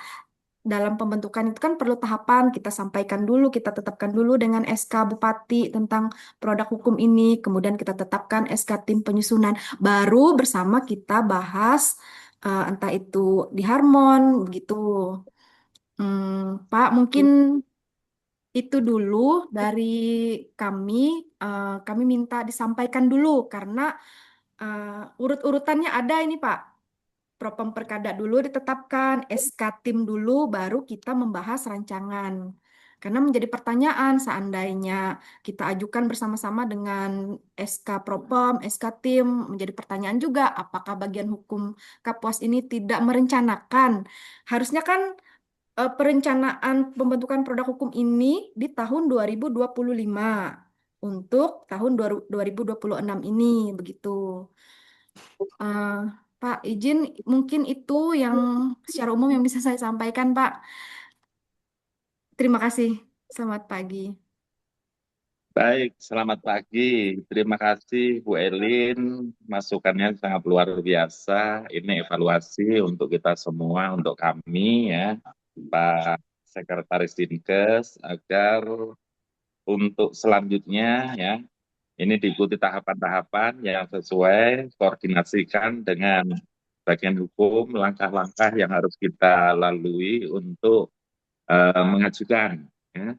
dalam pembentukan itu kan perlu tahapan, kita sampaikan dulu, kita tetapkan dulu dengan SK Bupati tentang produk hukum ini, kemudian kita tetapkan SK tim penyusunan, baru bersama kita bahas entah itu di Harmon begitu. Pak, mungkin itu dulu dari kami. Kami minta disampaikan dulu karena urut-urutannya ada ini Pak. Propam Perkada dulu ditetapkan, SK tim dulu, baru kita membahas rancangan. Karena menjadi pertanyaan seandainya kita ajukan bersama-sama dengan SK Propam, SK tim, menjadi pertanyaan juga apakah bagian hukum Kapuas ini tidak merencanakan. Harusnya kan perencanaan pembentukan produk hukum ini di tahun 2025 untuk tahun 2026 ini begitu. Eh, Pak, izin mungkin itu yang secara umum yang bisa saya sampaikan, Pak. Terima kasih. Selamat pagi. Baik, selamat pagi. Terima kasih Bu Elin, masukannya sangat luar biasa. Ini evaluasi untuk kita semua, untuk kami ya, Pak Sekretaris Dinkes, agar untuk selanjutnya ya, ini diikuti tahapan-tahapan yang sesuai, koordinasikan dengan bagian hukum, langkah-langkah yang harus kita lalui untuk mengajukan ya,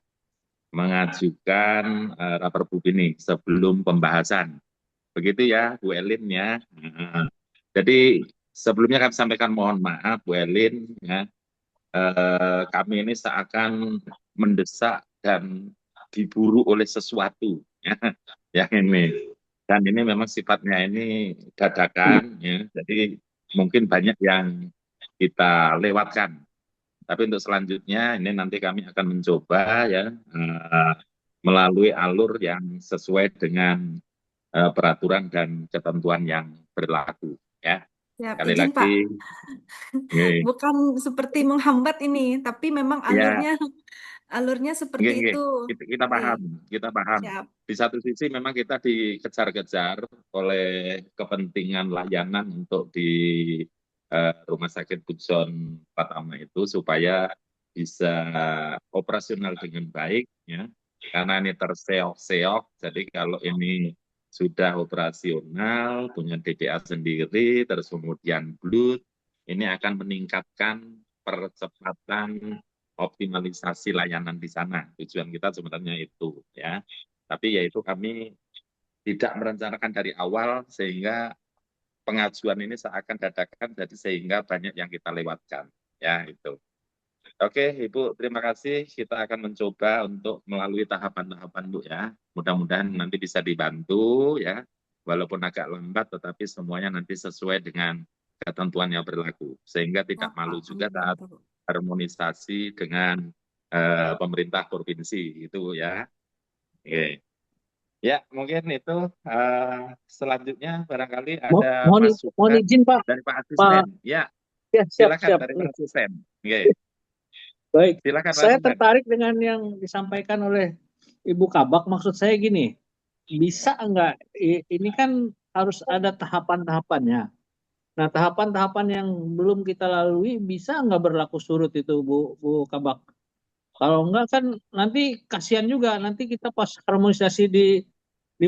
mengajukan rapor ini sebelum pembahasan. Begitu ya, Bu Elin ya. Jadi sebelumnya kami sampaikan mohon maaf, Bu Elin ya. Kami ini seakan mendesak dan diburu oleh sesuatu ya, yang ini. Dan ini memang sifatnya ini dadakan ya. Jadi mungkin banyak yang kita lewatkan. Tapi untuk selanjutnya ini nanti kami akan mencoba ya melalui alur yang sesuai dengan peraturan dan ketentuan yang berlaku ya. Siap, Sekali izin Pak. lagi, Bukan seperti menghambat ini, tapi memang ya, alurnya seperti itu. kita paham, Oke, kita paham. siap. Di satu sisi memang kita dikejar-kejar oleh kepentingan layanan untuk di Rumah Sakit Pujon Pratama itu supaya bisa operasional dengan baik, ya. Karena ini terseok-seok, jadi kalau ini sudah operasional, punya DPA sendiri, terus kemudian blood, ini akan meningkatkan percepatan optimalisasi layanan di sana. Tujuan kita sebenarnya itu ya. Tapi yaitu kami tidak merencanakan dari awal sehingga pengajuan ini seakan dadakan jadi sehingga banyak yang kita lewatkan. Ya itu. Oke, Ibu, terima kasih. Kita akan mencoba untuk melalui tahapan-tahapan, Bu ya. Mudah-mudahan nanti bisa dibantu ya. Walaupun agak lambat tetapi semuanya nanti sesuai dengan ketentuan yang berlaku sehingga tidak Siap, malu Pak. juga Kami saat bantu. harmonisasi dengan pemerintah provinsi itu ya. Oke. Ya, mungkin itu selanjutnya barangkali ada Mohon masukan izin Pak. dari Pak Pak, Asisten. Ya, ya siap silakan siap. dari Pak Asisten. Oke. Baik, Silakan Pak saya Asisten. tertarik dengan yang disampaikan oleh Ibu Kabak. Maksud saya gini, bisa enggak ini kan harus ada tahapan-tahapannya. Nah, tahapan-tahapan yang belum kita lalui bisa enggak berlaku surut itu Bu Kabak? Kalau enggak kan nanti kasihan juga, nanti kita pas harmonisasi di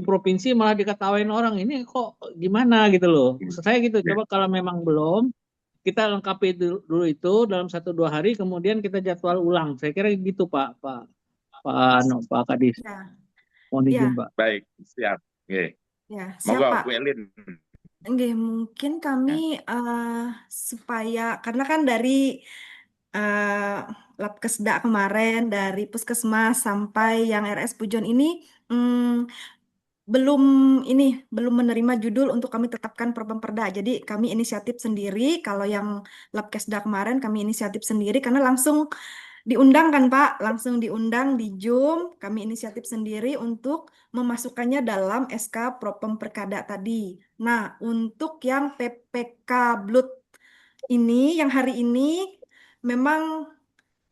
provinsi malah diketawain orang ini kok gimana gitu loh. Maksud saya gitu. Ya. Coba kalau memang belum, kita lengkapi dulu itu dalam 1-2 hari, kemudian kita jadwal ulang. Saya kira gitu Pak Kadis. Ya, Mohon ya, izin Pak. Baik, siap. Oke. ya, siap Monggo Pak. Bu Elin. Nggih, mungkin kami supaya karena kan dari eh, Labkesda kemarin dari Puskesmas sampai yang RS Pujon ini mm, belum belum menerima judul untuk kami tetapkan Perda. Jadi kami inisiatif sendiri. Kalau yang Labkesda kemarin kami inisiatif sendiri karena langsung diundang kan Pak, langsung diundang di Zoom. Kami inisiatif sendiri untuk memasukkannya dalam SK Propem Perkada tadi. Nah, untuk yang PPK Blood ini, yang hari ini memang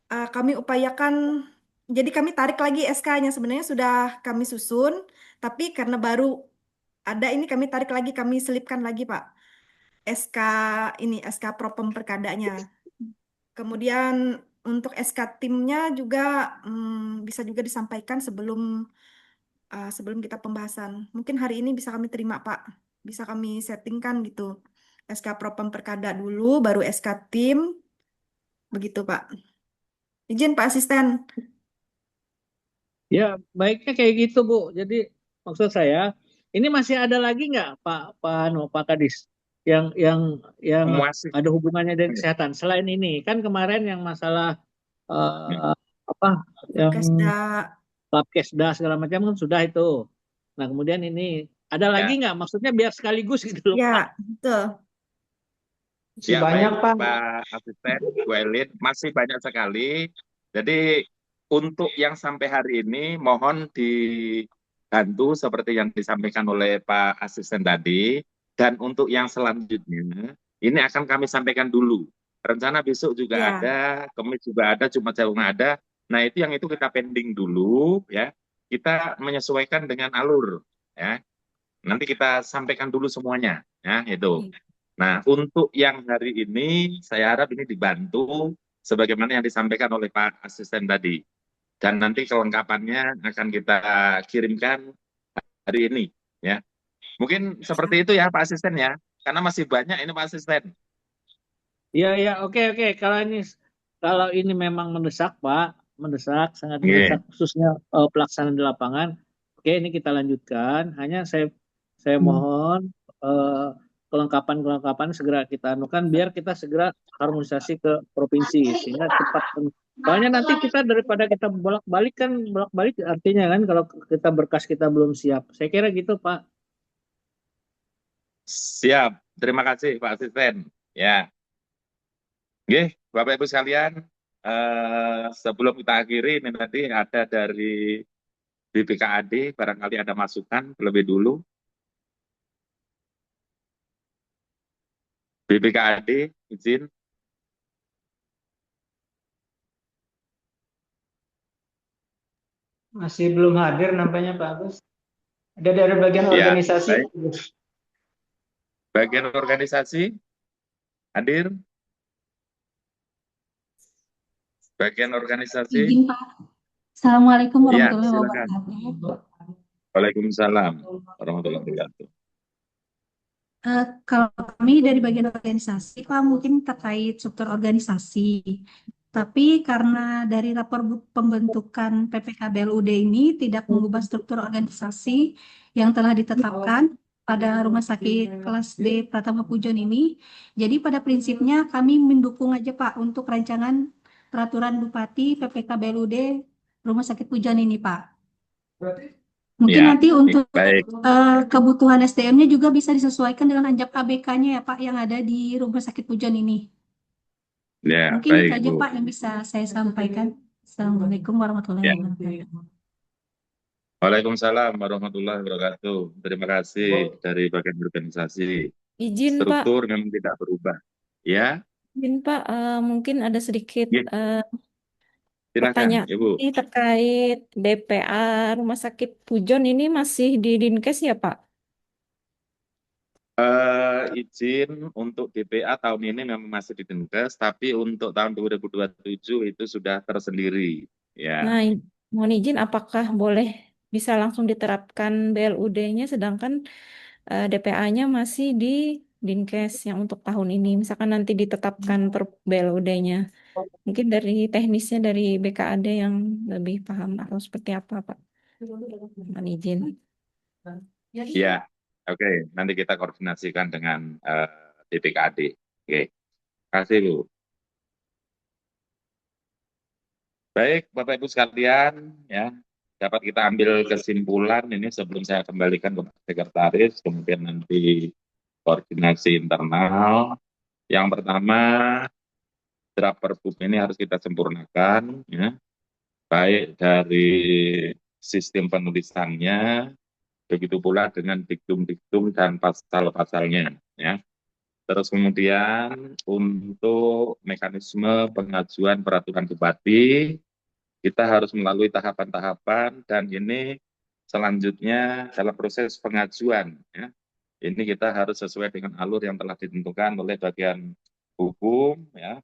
kami upayakan, jadi kami tarik lagi SK-nya. Sebenarnya sudah kami susun, tapi karena baru ada ini kami tarik lagi, kami selipkan lagi Pak. SK SK Propem Perkadanya. Kemudian untuk SK timnya juga bisa juga disampaikan sebelum kita pembahasan. Mungkin hari ini bisa kami terima Pak, bisa kami settingkan gitu. SK Propam Perkada dulu, baru SK Tim. Begitu, Pak. Izin, Pak Asisten. Ya, baiknya kayak gitu, Bu. Jadi maksud saya, ini masih ada lagi nggak Pak Kadis yang Masih. ada hubungannya dengan kesehatan selain ini? Kan kemarin yang masalah apa yang Kesda. Labkesda segala macam kan sudah itu. Nah, kemudian ini ada lagi nggak? Maksudnya biar sekaligus gitu loh, Pak. Ya, betul. Masih Ya, banyak, baik, Pak. Pak Asisten, Bu Elin, masih banyak sekali. Jadi untuk yang sampai hari ini mohon dibantu seperti yang disampaikan oleh Pak Asisten tadi. Dan untuk yang selanjutnya, ini akan kami sampaikan dulu. Rencana besok juga Ya. ada, Kamis juga ada, Jumat Jawa ada. Nah, itu kita pending dulu ya. Kita menyesuaikan dengan alur ya. Nanti kita sampaikan dulu semuanya ya, itu. Nah, untuk yang hari ini, saya harap ini dibantu sebagaimana yang disampaikan oleh Pak Asisten tadi. Dan nanti kelengkapannya akan kita kirimkan hari ini. Ya, mungkin seperti itu ya Pak Asisten ya, karena masih banyak ini Pak Asisten. Iya, oke. Kalau ini memang mendesak, Pak, sangat mendesak, khususnya pelaksanaan di lapangan. Oke, ini kita lanjutkan. Hanya saya mohon kelengkapan segera kita anukan biar kita segera harmonisasi ke provinsi sehingga cepat. Soalnya nanti kita daripada kita bolak-balik artinya kan kalau kita berkas kita belum siap. Saya kira gitu, Pak. Siap, terima kasih Pak Asisten. Ya, oke, Bapak Ibu sekalian, sebelum kita akhiri ini nanti ada dari BPKAD, barangkali ada masukan terlebih dulu. BPKAD, izin. Masih belum hadir nampaknya Pak Agus. Ada dari bagian organisasi. Baik. Bagian organisasi hadir. Bagian organisasi. Izin Pak. Assalamualaikum warahmatullahi silakan. wabarakatuh. Waalaikumsalam warahmatullahi wabarakatuh. Kalau kami dari bagian organisasi, Pak, mungkin terkait struktur organisasi. Tapi karena dari rapor pembentukan PPK BLUD ini tidak mengubah struktur organisasi yang telah ditetapkan pada Rumah Sakit Kelas D Pratama Pujon ini. Jadi pada prinsipnya kami mendukung aja Pak untuk rancangan peraturan Bupati PPK BLUD Rumah Sakit Pujon ini Pak. Mungkin nanti untuk kebutuhan SDM-nya juga bisa disesuaikan dengan anjak ABK-nya ya Pak yang ada di Rumah Sakit Pujon ini. Ya, mungkin itu aja Pak yang bisa saya sampaikan. Assalamualaikum warahmatullahi wabarakatuh. Waalaikumsalam warahmatullahi wabarakatuh. Terima kasih dari bagian organisasi. Izin Struktur Pak. memang tidak berubah. Ya. Izin Pak, mungkin ada sedikit Silakan, pertanyaan Ibu. ini terkait DPA Rumah Sakit Pujon ini masih di Dinkes ya Pak? Izin untuk DPA tahun ini memang masih di Dinkes, tapi untuk tahun 2027 itu sudah tersendiri. Ya. Nah, mohon izin apakah boleh bisa langsung diterapkan BLUD-nya sedangkan DPA-nya masih di Dinkes yang untuk tahun ini. Misalkan nanti ditetapkan per BLUD-nya. Mungkin dari teknisnya dari BKAD yang lebih paham atau seperti apa Pak? Mohon izin. Ya, oke. Nanti kita koordinasikan dengan BPKAD. Oke. Terima kasih, Bu. Baik, Bapak Ibu sekalian, ya, dapat kita ambil kesimpulan ini sebelum saya kembalikan ke Sekretaris, kemudian nanti koordinasi internal. Yang pertama, draft Perbup ini harus kita sempurnakan, ya, baik dari sistem penulisannya, begitu pula dengan diktum-diktum dan pasal-pasalnya, ya. Terus kemudian untuk mekanisme pengajuan peraturan bupati, kita harus melalui tahapan-tahapan dan ini selanjutnya dalam proses pengajuan. Ya. Ini kita harus sesuai dengan alur yang telah ditentukan oleh bagian hukum. Ya.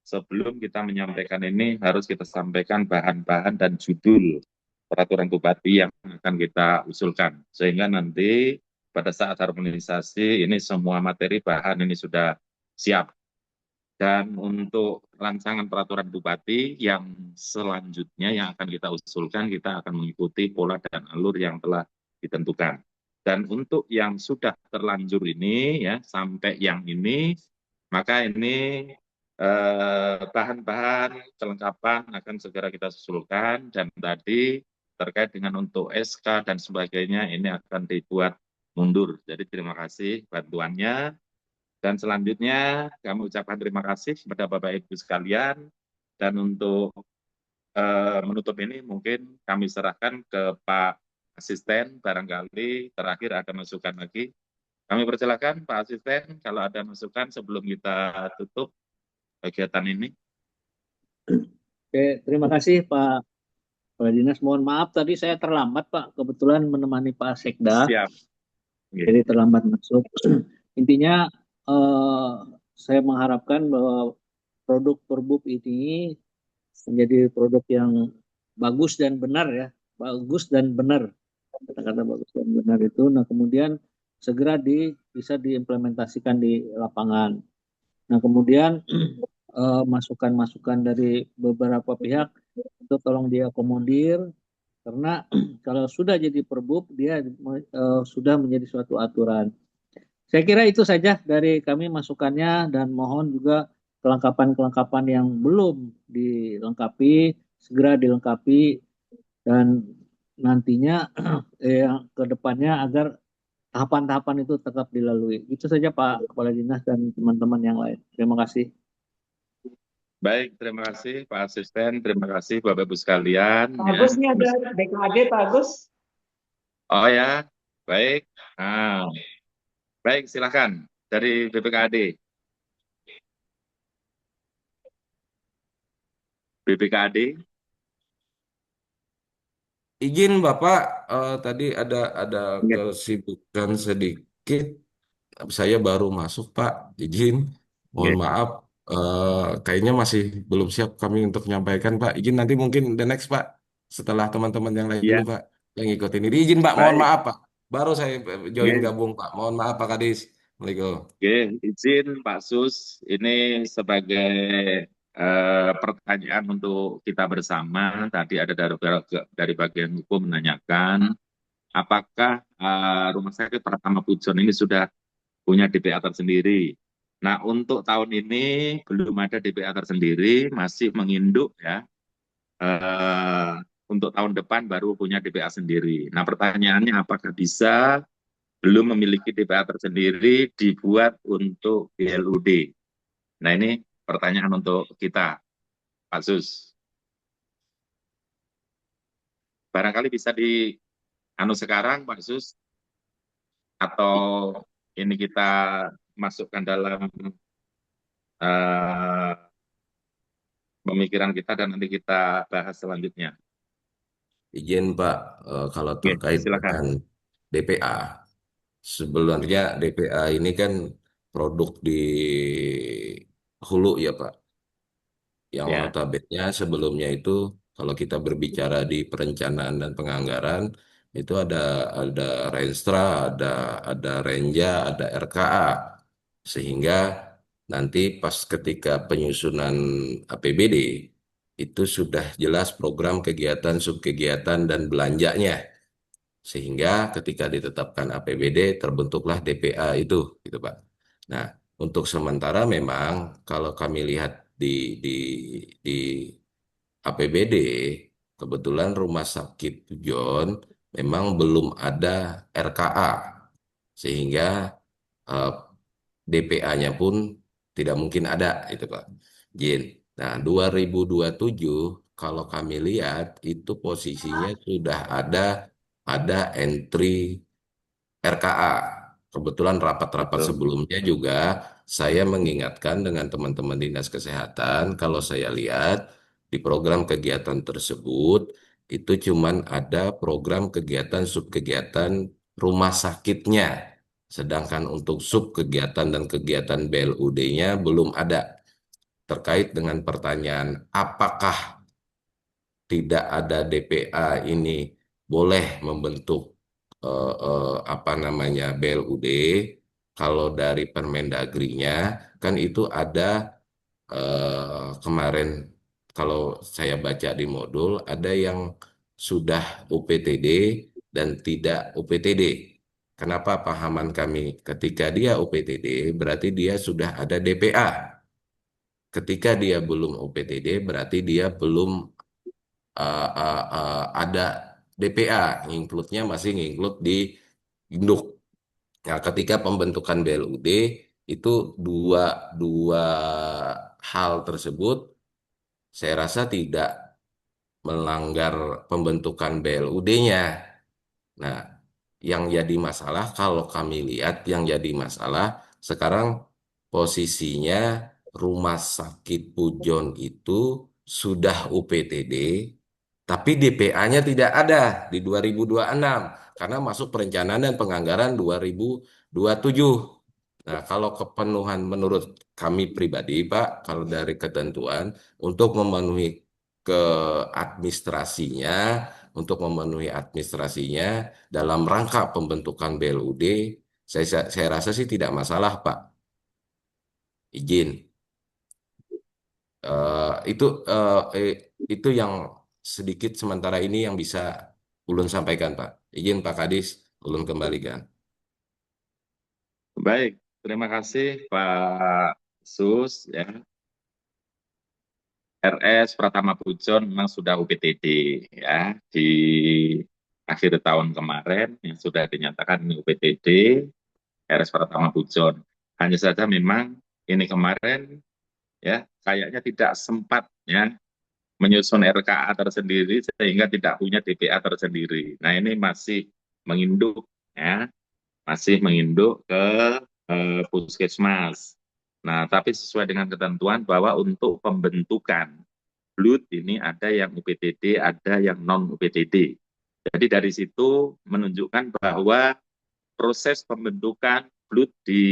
Sebelum kita menyampaikan ini harus kita sampaikan bahan-bahan dan judul peraturan bupati yang akan kita usulkan. Sehingga nanti pada saat harmonisasi ini semua materi bahan ini sudah siap. Dan untuk rancangan peraturan bupati yang selanjutnya yang akan kita usulkan, kita akan mengikuti pola dan alur yang telah ditentukan. Dan untuk yang sudah terlanjur ini, ya sampai yang ini, maka ini bahan-bahan kelengkapan akan segera kita usulkan. Dan tadi terkait dengan untuk SK dan sebagainya, ini akan dibuat mundur. Jadi terima kasih bantuannya. Dan selanjutnya kami ucapkan terima kasih kepada Bapak Ibu sekalian. Dan untuk menutup ini mungkin kami serahkan ke Pak Asisten, barangkali terakhir ada masukan lagi. Kami persilakan Pak Asisten kalau ada masukan sebelum kita tutup kegiatan ini. Oke, terima kasih Pak Kepala Dinas. Mohon maaf tadi saya terlambat Pak, kebetulan menemani Pak Sekda. Siap. Jadi terlambat masuk. Intinya saya mengharapkan bahwa produk Perbup ini menjadi produk yang bagus dan benar ya, bagus dan benar, kata-kata bagus dan benar itu. Nah kemudian segera bisa diimplementasikan di lapangan. Nah kemudian masukan-masukan dari beberapa pihak itu tolong diakomodir, karena kalau sudah jadi Perbup dia sudah menjadi suatu aturan. Saya kira itu saja dari kami masukannya, dan mohon juga kelengkapan-kelengkapan yang belum dilengkapi segera dilengkapi, dan nantinya ke depannya agar tahapan-tahapan itu tetap dilalui. Itu saja Pak Kepala Dinas dan teman-teman yang lain. Terima kasih. Baik, terima kasih Pak Asisten, terima kasih Bapak Ibu sekalian. Pak Agus ini ada BKAD Pak Agus. Oh ya, baik. Nah, baik, silakan dari BPKAD. BPKAD. Izin Bapak, tadi ada kesibukan sedikit. Saya baru masuk Pak, izin. Mohon maaf, kayaknya masih belum siap kami untuk menyampaikan Pak. Izin nanti mungkin the next Pak, setelah teman-teman yang lain dulu Pak, yang ngikutin ini. Izin Pak, mohon maaf Pak. Baru saya join gabung Pak. Mohon maaf Pak Kadis. Assalamualaikum. Oke, izin Pak Sus, ini sebagai pertanyaan untuk kita bersama. Tadi ada dari bagian hukum menanyakan, apakah Rumah Sakit Pratama Pujon ini sudah punya DPA tersendiri? Nah, untuk tahun ini belum ada DPA tersendiri, masih menginduk ya. Untuk tahun depan baru punya DPA sendiri. Nah, pertanyaannya apakah bisa belum memiliki DPA tersendiri dibuat untuk BLUD? Nah, ini pertanyaan untuk kita, Pak Sus. Barangkali bisa sekarang, Pak Sus, atau ini kita masukkan dalam pemikiran kita dan nanti kita bahas selanjutnya. Izin Pak, kalau terkait dengan DPA, sebenarnya DPA ini kan produk di hulu ya Pak. Yang notabene sebelumnya itu kalau kita berbicara di perencanaan dan penganggaran itu ada Renstra, ada Renja, ada RKA, sehingga nanti pas ketika penyusunan APBD itu sudah jelas program kegiatan, subkegiatan dan belanjanya, sehingga ketika ditetapkan APBD terbentuklah DPA itu, gitu Pak. Nah, untuk sementara memang kalau kami lihat di APBD, kebetulan Rumah Sakit Pujon memang belum ada RKA, sehingga DPA-nya pun tidak mungkin ada, itu Pak. Jin. Nah, 2027 kalau kami lihat itu posisinya sudah ada entry RKA. Kebetulan rapat-rapat sebelumnya juga saya mengingatkan dengan teman-teman Dinas Kesehatan, kalau saya lihat di program kegiatan tersebut itu cuman ada program kegiatan subkegiatan rumah sakitnya. Sedangkan untuk subkegiatan dan kegiatan BLUD-nya belum ada. Terkait dengan pertanyaan apakah tidak ada DPA ini boleh membentuk apa namanya BLUD, kalau dari Permendagrinya kan itu ada kemarin kalau saya baca di modul ada yang sudah UPTD dan tidak UPTD. Kenapa pahaman kami ketika dia UPTD berarti dia sudah ada DPA. Ketika dia belum UPTD berarti dia belum ada DPA, include-nya masih include di induk. Nah, ketika pembentukan BLUD itu dua dua hal tersebut saya rasa tidak melanggar pembentukan BLUD-nya. Nah, yang jadi masalah kalau kami lihat yang jadi masalah sekarang posisinya Rumah Sakit Pujon itu sudah UPTD, tapi DPA-nya tidak ada di 2026 karena masuk perencanaan dan penganggaran 2027. Nah, kalau kepenuhan menurut kami pribadi, Pak, kalau dari ketentuan untuk memenuhi ke administrasinya, untuk memenuhi administrasinya dalam rangka pembentukan BLUD, saya rasa sih tidak masalah, Pak. Izin. Itu itu yang sedikit sementara ini yang bisa ulun sampaikan, Pak. Izin Pak Kadis, ulun kembalikan. Baik, terima kasih Pak Sus ya. RS Pratama Pujon memang sudah UPTD ya di akhir tahun kemarin yang sudah dinyatakan ini UPTD RS Pratama Pujon. Hanya saja memang ini kemarin ya kayaknya tidak sempat ya menyusun RKA tersendiri sehingga tidak punya DPA tersendiri. Nah ini masih menginduk ya, masih menginduk ke puskesmas. Nah tapi sesuai dengan ketentuan bahwa untuk pembentukan BLUD ini ada yang UPTD, ada yang non UPTD. Jadi dari situ menunjukkan bahwa proses pembentukan BLUD di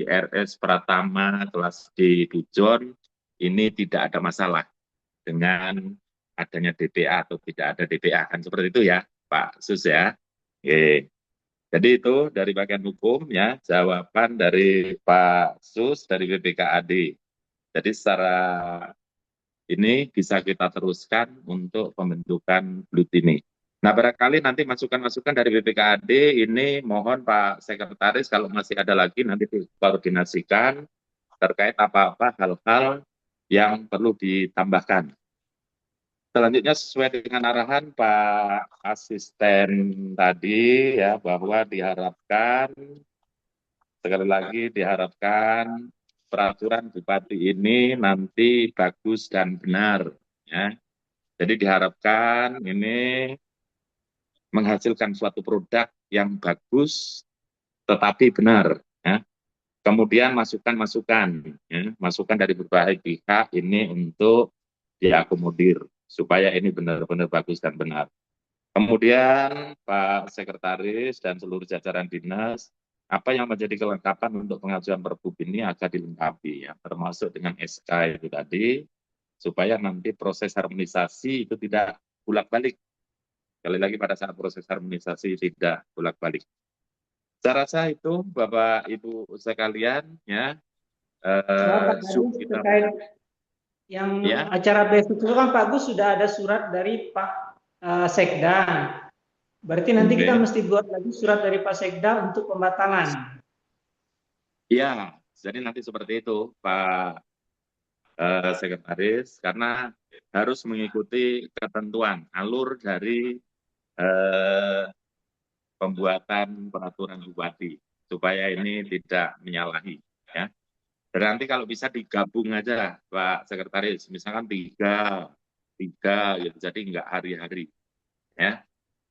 RS Pratama kelas D Pujon ini tidak ada masalah dengan adanya DPA atau tidak ada DPA. Kan seperti itu ya, Pak Sus ya. Oke. Jadi itu dari bagian hukum ya, jawaban dari Pak Sus dari BPKAD. Jadi secara ini bisa kita teruskan untuk pembentukan BLUD ini. Nah, barangkali nanti masukan-masukan dari BPKAD ini mohon Pak Sekretaris kalau masih ada lagi nanti dikoordinasikan terkait apa-apa hal-hal yang perlu ditambahkan. Selanjutnya sesuai dengan arahan Pak Asisten tadi ya bahwa diharapkan sekali lagi diharapkan peraturan Bupati ini nanti bagus dan benar ya. Jadi diharapkan ini menghasilkan suatu produk yang bagus tetapi benar ya. Kemudian masukan-masukan ya, masukan dari berbagai pihak ini untuk diakomodir supaya ini benar-benar bagus dan benar. Kemudian Pak Sekretaris dan seluruh jajaran dinas, apa yang menjadi kelengkapan untuk pengajuan Perbup ini akan dilengkapi ya, termasuk dengan SK itu tadi, supaya nanti proses harmonisasi itu tidak bolak-balik. Sekali lagi pada saat proses harmonisasi tidak bolak-balik. Saya rasa itu Bapak Ibu sekalian ya, Pak Kadis, kita terkait yang ya. acara besok itu kan Pak Gus sudah ada surat dari Pak Sekda. Berarti nanti kita mesti buat lagi surat dari Pak Sekda untuk pembatalan. Iya, jadi nanti seperti itu Pak Sekretaris, karena harus mengikuti ketentuan alur dari pembuatan peraturan bupati supaya ini tidak menyalahi ya. Dan nanti kalau bisa digabung aja Pak Sekretaris, misalkan tiga gitu, jadi nggak hari-hari ya.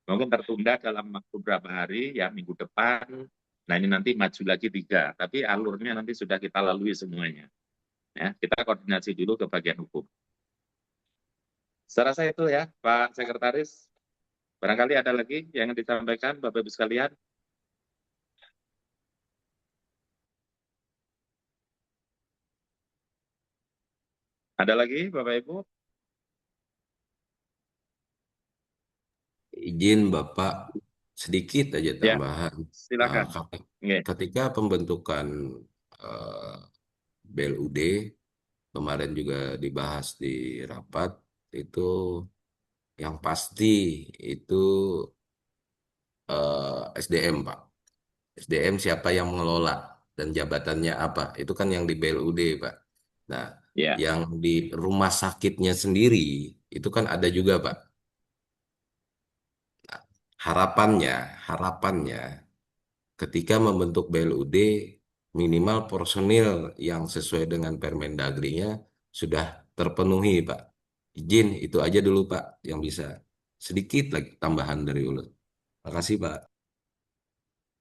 Mungkin tertunda dalam waktu berapa hari ya minggu depan. Nah ini nanti maju lagi tiga, tapi alurnya nanti sudah kita lalui semuanya. Ya, kita koordinasi dulu ke bagian hukum. Saya rasa itu ya Pak Sekretaris. Barangkali ada lagi yang disampaikan Bapak Ibu sekalian. Ada lagi Bapak Ibu? Izin Bapak, sedikit aja Ya, tambahan. silakan. Oke. Ketika pembentukan eh, BLUD kemarin juga dibahas di rapat, itu yang pasti itu SDM, Pak. SDM siapa yang mengelola dan jabatannya apa? Itu kan yang di BLUD, Pak. Nah, Ya, yang di rumah sakitnya sendiri itu kan ada juga, Pak. Harapannya ketika membentuk BLUD minimal personil yang sesuai dengan Permendagri-nya sudah terpenuhi, Pak. Izin itu aja dulu, Pak, yang bisa. Sedikit lagi tambahan dari Ulun. Makasih, Pak.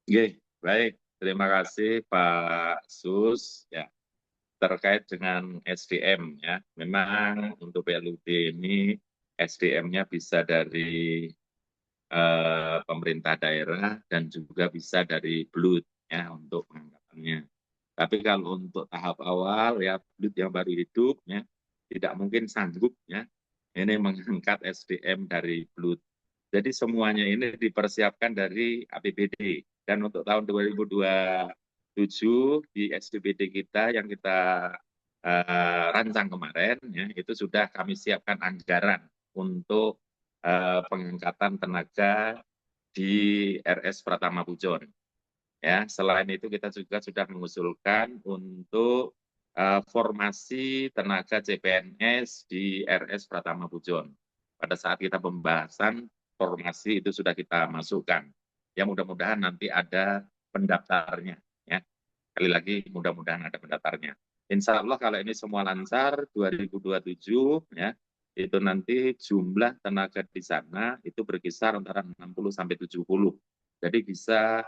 oke. Baik. Terima kasih Pak Sus. Ya, terkait dengan SDM ya. Memang untuk PLUD ini SDM-nya bisa dari pemerintah daerah dan juga bisa dari BLUD ya untuk pengangkatannya. Tapi kalau untuk tahap awal ya BLUD yang baru hidup ya tidak mungkin sanggup ya ini mengangkat SDM dari BLUD. Jadi semuanya ini dipersiapkan dari APBD dan untuk tahun 2027 di SDBD kita yang kita rancang kemarin ya itu sudah kami siapkan anggaran untuk pengangkatan tenaga di RS Pratama Pujon. Ya, selain itu kita juga sudah mengusulkan untuk formasi tenaga CPNS di RS Pratama Pujon. Pada saat kita pembahasan formasi itu sudah kita masukkan. Ya mudah-mudahan nanti ada pendaftarnya. Ya, sekali lagi mudah-mudahan ada pendaftarnya. Insya Allah kalau ini semua lancar 2027 ya itu nanti jumlah tenaga di sana itu berkisar antara 60 sampai 70. Jadi bisa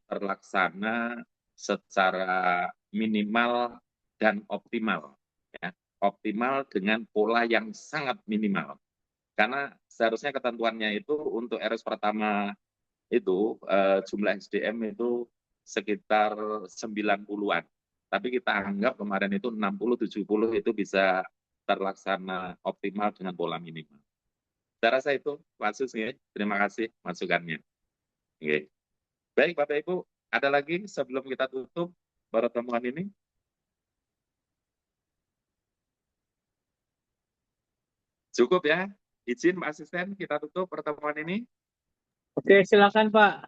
terlaksana secara minimal dan optimal. Ya. Optimal dengan pola yang sangat minimal. Karena seharusnya ketentuannya itu untuk RS pertama itu jumlah SDM itu sekitar 90-an. Tapi kita anggap kemarin itu 60-70 itu bisa terlaksana optimal dengan pola minimal. Saya rasa itu, Pak Sus, ya. Terima kasih masukannya. Oke. Baik, Bapak Ibu, ada lagi sebelum kita tutup pertemuan ini? Cukup ya? Izin Pak Asisten kita tutup pertemuan ini? Oke, silakan Pak.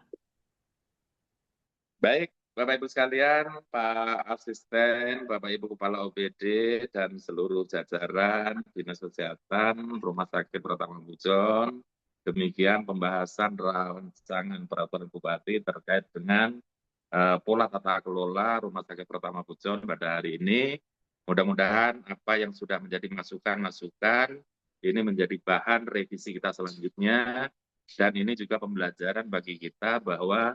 Baik, Bapak Ibu sekalian, Pak Asisten, Bapak Ibu Kepala OPD, dan seluruh jajaran Dinas Kesehatan Rumah Sakit Pratama Pujon, demikian pembahasan rancangan peraturan Bupati terkait dengan pola tata kelola Rumah Sakit Pratama Pujon pada hari ini. Mudah-mudahan apa yang sudah menjadi masukan-masukan ini menjadi bahan revisi kita selanjutnya, dan ini juga pembelajaran bagi kita bahwa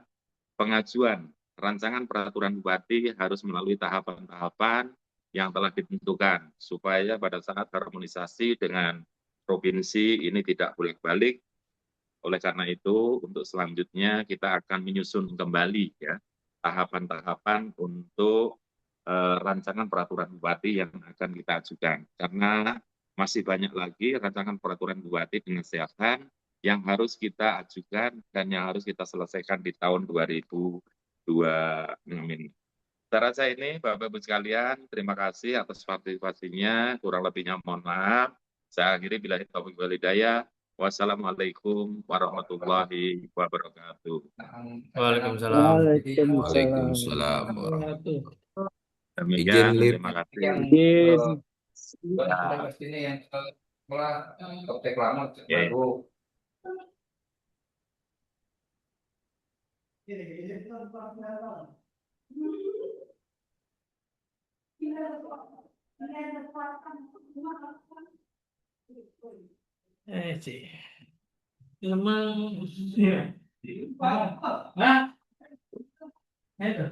pengajuan rancangan peraturan bupati harus melalui tahapan-tahapan yang telah ditentukan supaya pada saat harmonisasi dengan provinsi ini tidak bolak-balik. Oleh karena itu, untuk selanjutnya kita akan menyusun kembali ya tahapan-tahapan untuk rancangan peraturan bupati yang akan kita ajukan. Karena masih banyak lagi rancangan peraturan bupati dengan kesehatan yang harus kita ajukan dan yang harus kita selesaikan di tahun 2026 ini. Saya rasa ini, Bapak-Ibu sekalian, terima kasih atas partisipasinya. Kurang lebihnya mohon maaf. Saya akhiri billahi taufiq wal hidayah. Wassalamualaikum warahmatullahi wabarakatuh. Waalaikumsalam. Waalaikumsalam. Izin, Demikian, Lip. terima kasih. Izin. Ya. Sih. Memang ya. Hah? Itu.